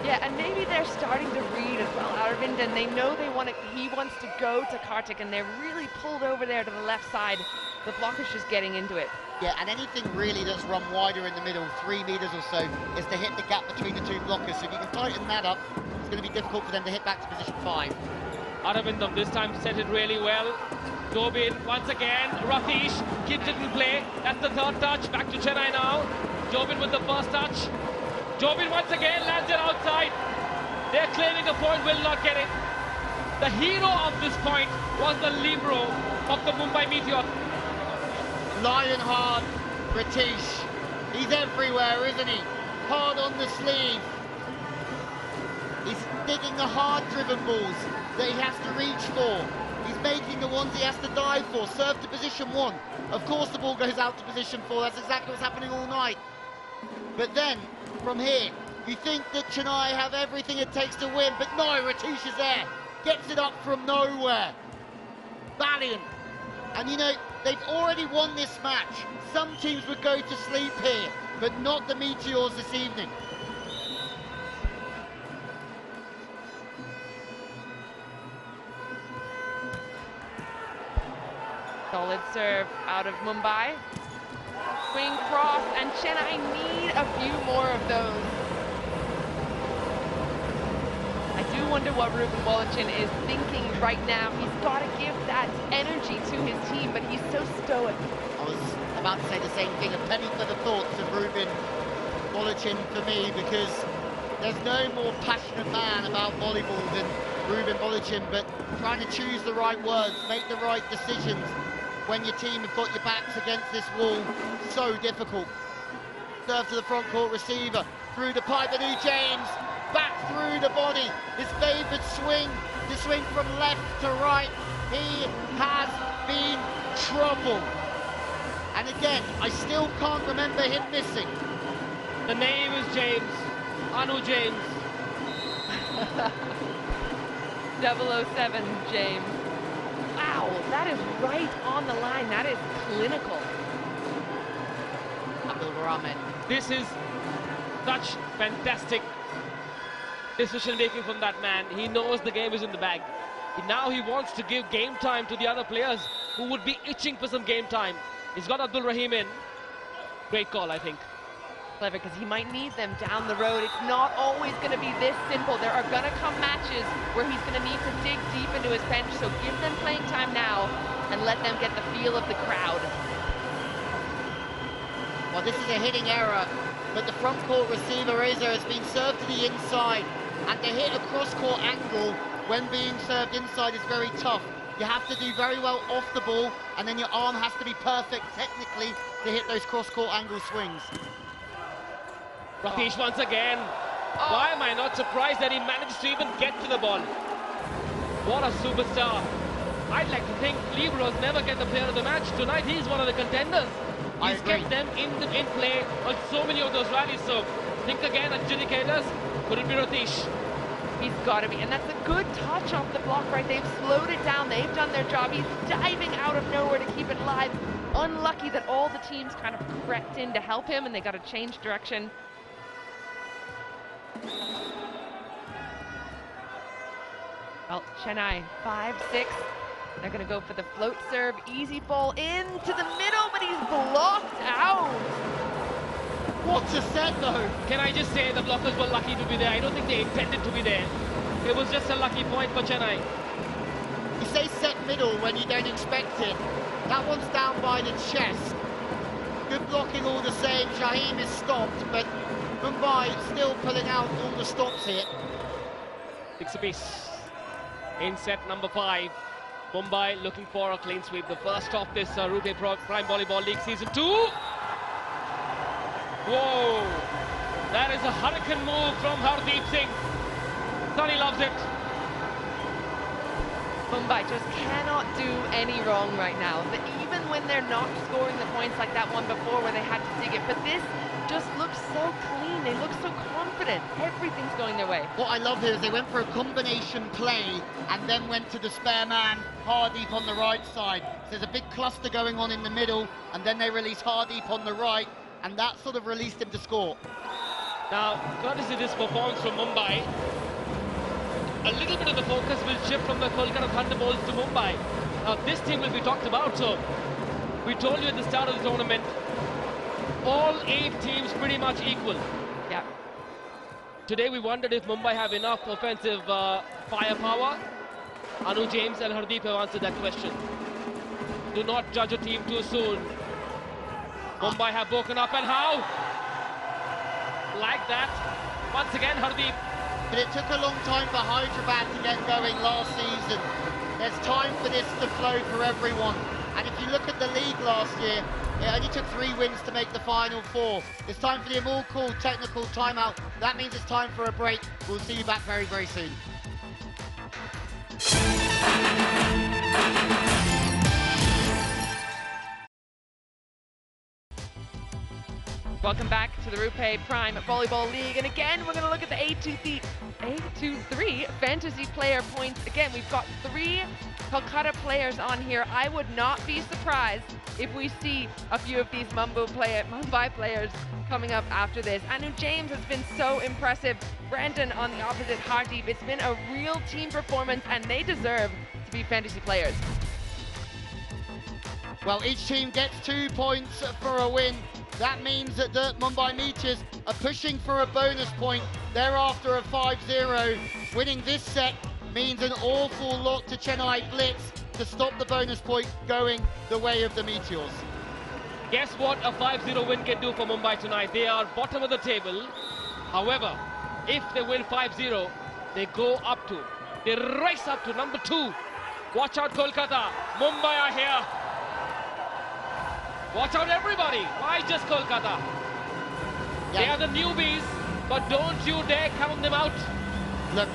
Yeah, and maybe they're starting to read as well. Aravindan, they know he wants to go to Kartik, and they're really pulled over there to the left side. The block is just getting into it. Yeah, and anything really that's run wider in the middle, 3 meters or so, is to hit the gap between the two blockers. So if you can tighten that up, it's going to be difficult for them to hit back to position 5. Aravindan this time set it really well. Dobin once again. Ratish keeps it in play. That's the third touch. Back to Chennai now. Jobin with the first touch. Jobin once again lands it outside. They're claiming a point, will not get it. The hero of this point was the libero of the Mumbai Meteors. Lion hard, Ratish. He's everywhere, isn't he? Hard on the sleeve. He's digging the hard-driven balls that he has to reach for. He's making the ones he has to dive for. Serve to position 1. Of course the ball goes out to position 4. That's exactly what's happening all night. But then, from here, You think that Chennai have everything it takes to win, but no, Ratish is there. Gets it up from nowhere. Valiant. And you know, they've already won this match. Some teams would go to sleep here, but not the Meteors this evening. Solid serve out of Mumbai. Swing cross, and Chennai need a few more of those. I do wonder what Ruben Bolachin is thinking right now. He's got to give that energy to his team, but he's so stoic. I was about to say the same thing, a penny for the thoughts of Ruben Bolachin for me, because there's no more passionate man about volleyball than Ruben Bolachin, but trying to choose the right words, make the right decisions when your team have got your backs against this wall, so difficult. Serve to the front court receiver, through the pipe, and James, back through the body. His favourite swing, the swing from left to right. He has been trouble. And again, I still can't remember him missing. The name is James, Anu James. 007 James. Wow, that is right on the line. That is clinical. Abdul Rahman. This is such fantastic decision making from that man. He knows the game is in the bag. Now he wants to give game time to the other players who would be itching for some game time. He's got Abdul Rahim in. Great call, I think. Clever, because he might need them down the road. It's not always going to be this simple. There are going to come matches where he's going to need to dig deep into his bench, so give them playing time now and let them get the feel of the crowd. Well, this is a hitting error, but the front court receiver, Reza, has been served to the inside, and to hit a cross-court angle when being served inside is very tough. You have to do very well off the ball, and then your arm has to be perfect technically to hit those cross-court angle swings. Ratish once again. Why am I not surprised that he managed to even get to the ball? What a superstar. I'd like to think Liberos never get the player of the match. Tonight he's one of the contenders. He's kept them in play on so many of those rallies. So think again, adjudicators. Could it be Ratish? He's got to be, and that's a good touch off the block, right? They've slowed it down. They've done their job. He's diving out of nowhere to keep it live. Unlucky that all the teams kind of crept in to help him, and they got to change direction. Well, Chennai, 5-6. They're going to go for the float serve. Easy ball into the middle, but he's blocked out. What a set, though. Can I just say the blockers were lucky to be there? I don't think they intended to be there. It was just a lucky point for Chennai. You say set middle when you don't expect it. That one's down by the chest. Good blocking all the same. Shaheen is stopped, but Mumbai still pulling out all the stops here. 6 apiece in set number 5. Mumbai looking for a clean sweep. The first of this RuPay Prime Volleyball League Season 2. Whoa! That is a hurricane move from Hardeep Singh. Sunny loves it. Mumbai just cannot do any wrong right now. Even when they're not scoring the points like that one before where they had to dig it. But this just looks so clean. They look so confident. Everything's going their way. What I love here is they went for a combination play and then went to the spare man, Hardeep, on the right side. So there's a big cluster going on in the middle, and then they release Hardeep on the right, and that sort of released him to score. Now, courtesy of this performance from Mumbai, a little bit of the focus will shift from the Kolkata Thunderbolts to Mumbai. Now, this team will be talked about, so we told you at the start of the tournament, all 8 teams pretty much equal. Yeah. Today we wondered if Mumbai have enough offensive firepower. Anu James and Hardeep have answered that question. Do not judge a team too soon. Mumbai have broken up, and how? Like that. Once again, Hardeep. But it took a long time for Hyderabad to get going last season. There's time for this to flow for everyone. And if you look at the league last year, it only took 3 wins to make the final 4. It's time for the Amul call technical timeout. That means it's time for a break. We'll see you back very, very soon. Welcome back to the RuPay Prime Volleyball League. And again, we're going to look at the A23 fantasy player points. Again, we've got 3 Kolkata players on here. I would not be surprised if we see a few of these Mumbai players coming up after this. Anu James has been so impressive. Brandon on the opposite, Hardeep. It's been a real team performance, and they deserve to be fantasy players. Well, each team gets 2 points for a win. That means that the Mumbai Meteors are pushing for a bonus point. They're after a 5-0. Winning this set means an awful lot to Chennai Blitz to stop the bonus point going the way of the Meteors. Guess what a 5-0 win can do for Mumbai tonight? They are bottom of the table. However, if they win 5-0, they race up to number 2. Watch out, Kolkata. Mumbai are here. Watch out, everybody. Why just Kolkata? Yeah. They are the newbies, but don't you dare count them out. Look,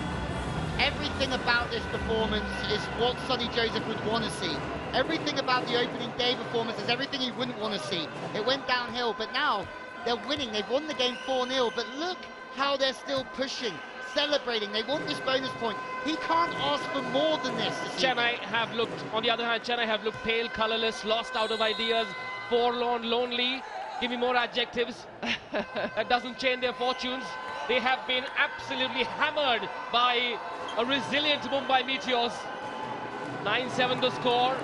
everything about this performance is what Sonny Joseph would want to see. Everything about the opening day performance is everything he wouldn't want to see. It went downhill, but now they're winning. They've won the game 4-0, but look how they're still pushing, celebrating. They want this bonus point. He can't ask for more than this. Chennai have looked, on the other hand, Chennai have looked pale, colourless, lost out of ideas, forlorn, lonely. Give me more adjectives. That doesn't change their fortunes. They have been absolutely hammered by a resilient Mumbai Meteors. 9-7 the score.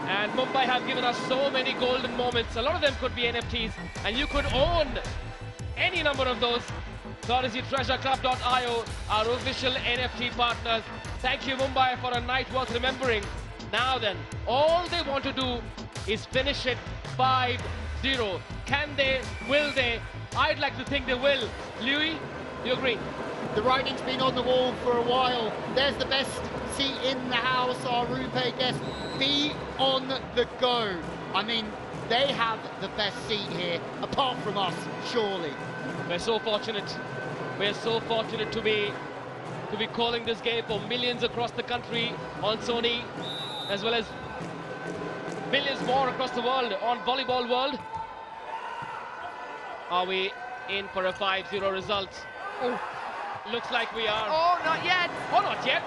And Mumbai have given us so many golden moments. A lot of them could be NFTs. And you could own any number of those. Courtesy TreasureClub.io, our official NFT partners. Thank you, Mumbai, for a night worth remembering. Now then, all they want to do is finish it 5-0. Can they? Will they? I'd like to think they will. Louis, you agree? The writing's been on the wall for a while. There's the best seat in the house, our RuPay guest. Be on the go. I mean, they have the best seat here, apart from us, surely. We're so fortunate. We're so fortunate to be calling this game for millions across the country on Sony, as well as millions more across the world on Volleyball World. Are we in for a 5-0 result? Oh. Looks like we are. Oh, not yet. Oh, not yet.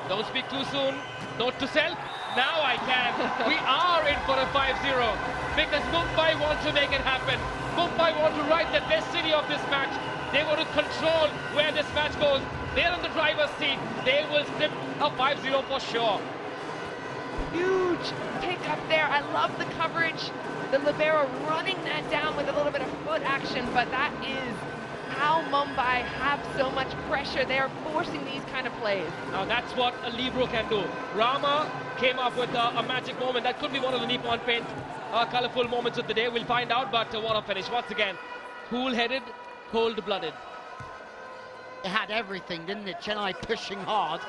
Don't speak too soon. Note to self. Now I can. We are in for a 5-0 because Mumbai want to make it happen. Mumbai want to write the destiny of this match. They want to control where this match goes. They're in the driver's seat. They will script a 5-0 for sure. Huge pick up there. I love the coverage. The libero running that down with a little bit of foot action, but that is how Mumbai have so much pressure. They are forcing these kind of plays. Now that's what a libero can do. Rama came up with a magic moment. That could be one of the Nippon Paint colourful moments of the day. We'll find out, but what a finish. Once again, cool-headed, cold-blooded. It had everything, didn't it? Chennai pushing hard.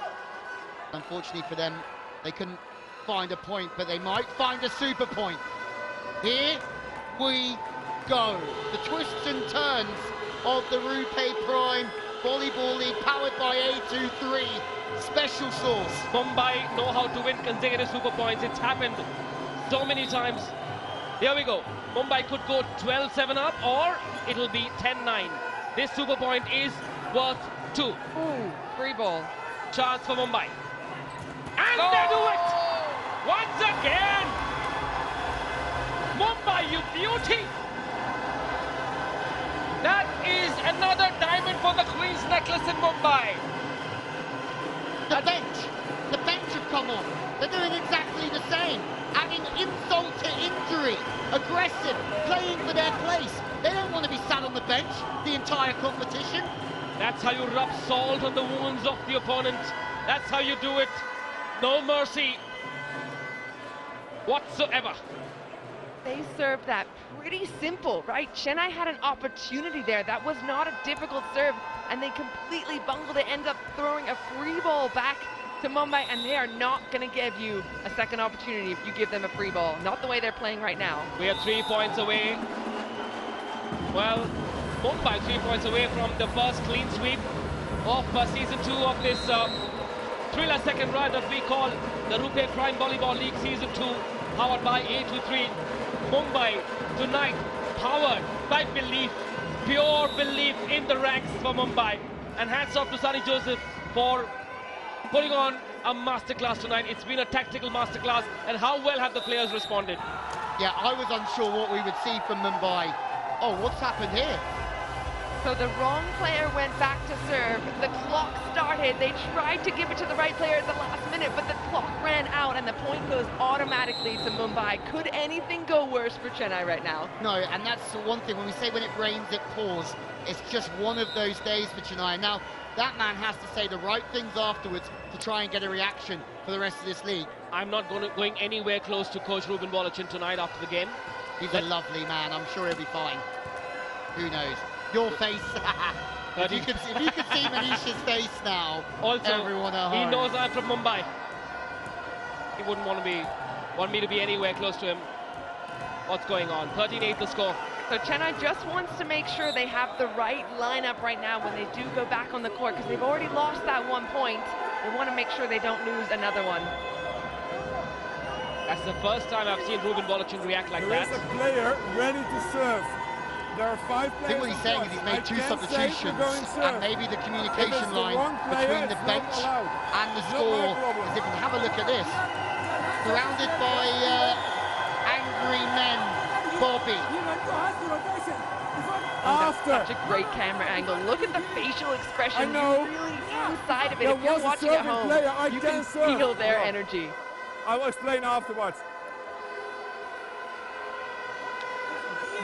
Unfortunately for them, they couldn't find a point, but they might find a super point. Here we go. The twists and turns of the RuPay Prime Volleyball League, powered by A23. Special sauce. Mumbai know how to win consecutive super points. It's happened so many times. Here we go. Mumbai could go 12-7 up, or it'll be 10-9. This super point is worth 2. Ooh, free ball. Chance for Mumbai. And they do it! Once again! Mumbai, you beauty! That is another diamond for the Queen's necklace in Mumbai. The bench have come on. They're doing exactly the same. Adding insult to injury. Aggressive, playing for their place. They don't want to be sat on the bench the entire competition. That's how you rub salt on the wounds of the opponent. That's how you do it. No mercy whatsoever. They served that pretty simple, right? Chennai had an opportunity there. That was not a difficult serve, and they completely bungled it. Ends up throwing a free ball back to Mumbai, and they are not going to give you a second opportunity if you give them a free ball. Not the way they're playing right now. We are 3 points away. Well, Mumbai 3 points away from the first clean sweep of season 2 of this thriller second run that we call the RuPay Prime Volleyball League Season 2, powered by A23. Mumbai tonight powered by belief, pure belief in the ranks for Mumbai. And hats off to Sonny Joseph for putting on a masterclass tonight. It's been a tactical masterclass, and how well have the players responded? Yeah, I was unsure what we would see from Mumbai. Oh, what's happened here? So the wrong player went back to serve. The clock started. They tried to give it to the right player at the last minute, but the clock ran out and the point goes automatically to Mumbai. Could anything go worse for Chennai right now? No, and that's the one thing. When we say when it rains, it pours. It's just one of those days for Chennai. Now, that man has to say the right things afterwards to try and get a reaction for the rest of this league. I'm not going anywhere close to Coach Ruben Bolachin tonight after the game. He's a lovely man. I'm sure he'll be fine. Who knows? Your face. if you could see Manisha's face now, also, everyone at home. He knows I'm from Mumbai. He wouldn't want me to be anywhere close to him. What's going on? 13-8 the score. So Chennai just wants to make sure they have the right lineup right now when they do go back on the court, because they've already lost that 1 point. They want to make sure they don't lose another one. That's the first time I've seen Ruben Bolachin react like that. There is a player ready to serve. There are 5 players. I think what he's saying is he's made 2 substitutions, and maybe the communication line between the bench and the score is, if you have a look at this, surrounded by angry men, Bobby. That's such a great camera angle. Look at the facial expression. I know. You really inside of it. If you're watching at home, you can feel their energy. I will explain afterwards.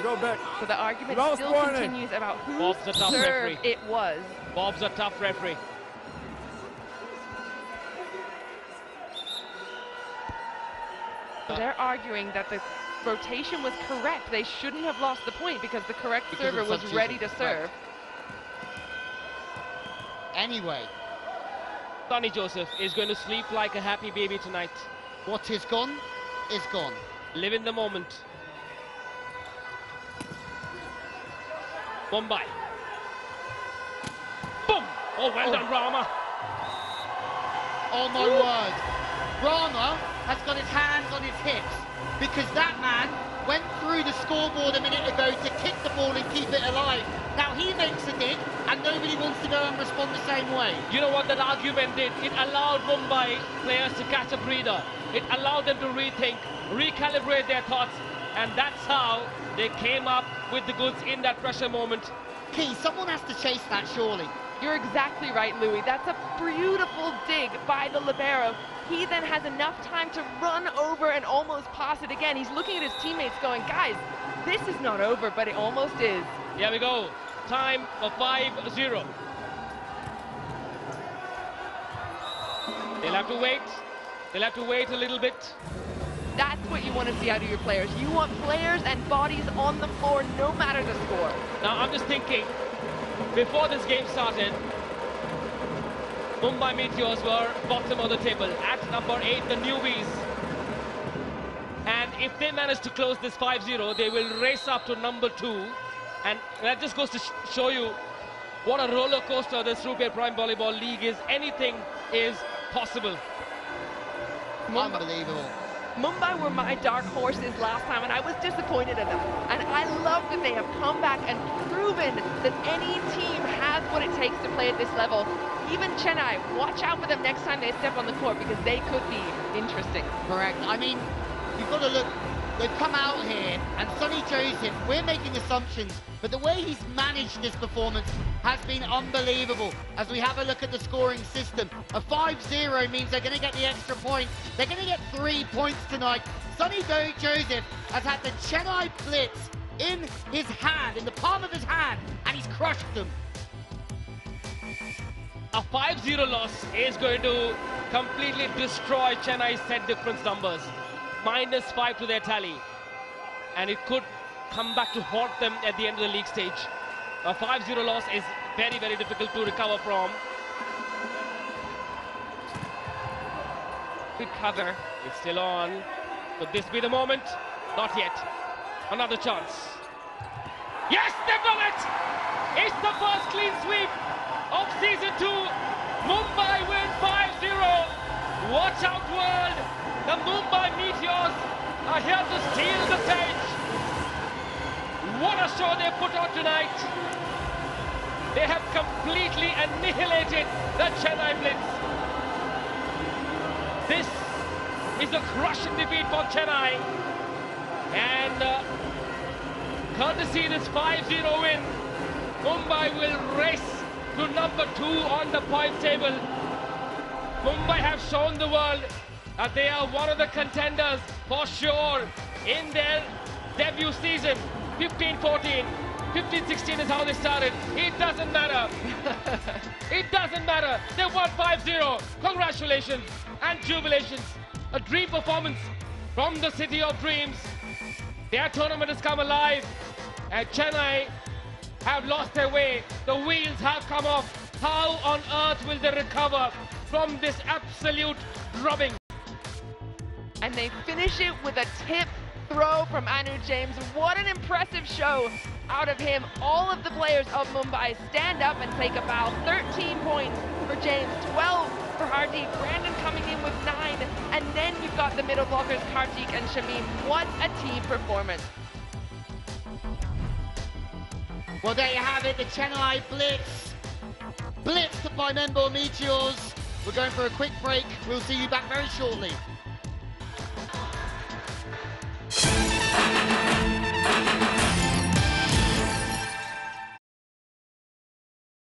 Go back. So the argument still continues about whose serve it was. Bob's a tough referee. So they're arguing that the rotation was correct. They shouldn't have lost the point because the correct server was ready to serve. Anyway, Sonny Joseph is going to sleep like a happy baby tonight. What is gone is gone. Live in the moment. Mumbai. Boom! Oh, well done, Rama. Oh, my word. Rama has got his hands on his hips because that man went through the scoreboard a minute ago to kick the ball and keep it alive. Now he makes a dig and nobody wants to go and respond the same way. You know what that argument did? It allowed Mumbai players to catch a breather. It allowed them to rethink, recalibrate their thoughts, and that's how they came up with the goods in that pressure moment. Key, someone has to chase that, surely. You're exactly right, Louis. That's a beautiful dig by the libero. He then has enough time to run over and almost pass it again. He's looking at his teammates going, guys, this is not over, but it almost is. Here we go. Time for 5-0. They'll have to wait. They'll have to wait a little bit. That's what you want to see out of your players. You want players and bodies on the floor no matter the score. Now, I'm just thinking, before this game started, Mumbai Meteors were bottom of the table at number 8, the newbies. And if they manage to close this 5-0, they will race up to number 2. And that just goes to show you what a roller coaster this RuPay Prime Volleyball League is. Anything is possible. Unbelievable. Mumbai were my dark horses last time, and I was disappointed in them. And I love that they have come back and proven that any team has what it takes to play at this level. Even Chennai, watch out for them next time they step on the court because they could be interesting. Correct. I mean, you've got to look. They've come out here, and Sonny Joseph, we're making assumptions, but the way he's managed this performance has been unbelievable. As we have a look at the scoring system, a 5-0 means they're going to get the extra point. They're going to get 3 points tonight. Sonny Joseph has had the Chennai Blitz in his hand, in the palm of his hand, and he's crushed them. A 5-0 loss is going to completely destroy Chennai's set difference numbers. -5 to their tally, and it could come back to haunt them at the end of the league stage. A 5-0 loss is very, very difficult to recover from. Good cover. It's still on. Could this be the moment? Not yet. Another chance. Yes, they've done it! It's the first clean sweep of season 2. Mumbai win 5-0. Watch out, world! The Mumbai Meteors are here to steal the stage. What a show they put on tonight. They have completely annihilated the Chennai Blitz. This is a crushing defeat for Chennai. And courtesy this 5-0 win, Mumbai will race to number 2 on the point table. Mumbai have shown the world that they are one of the contenders for sure in their debut season. 15-14, 15-16 is how they started. It doesn't matter. It doesn't matter. They won 5-0. Congratulations and jubilations. A dream performance from the city of dreams. Their tournament has come alive, and Chennai have lost their way. The wheels have come off. How on earth will they recover from this absolute drubbing? And they finish it with a tip throw from Anu James. What an impressive show out of him. All of the players of Mumbai stand up and take a bow. 13 points for James, 12 for Hardik. Brandon coming in with 9. And then you've got the middle blockers, Kartik and Shamim. What a team performance. Well, there you have it, the Chennai Blitz. Blitzed by Mumbai Meteors. We're going for a quick break. We'll see you back very shortly.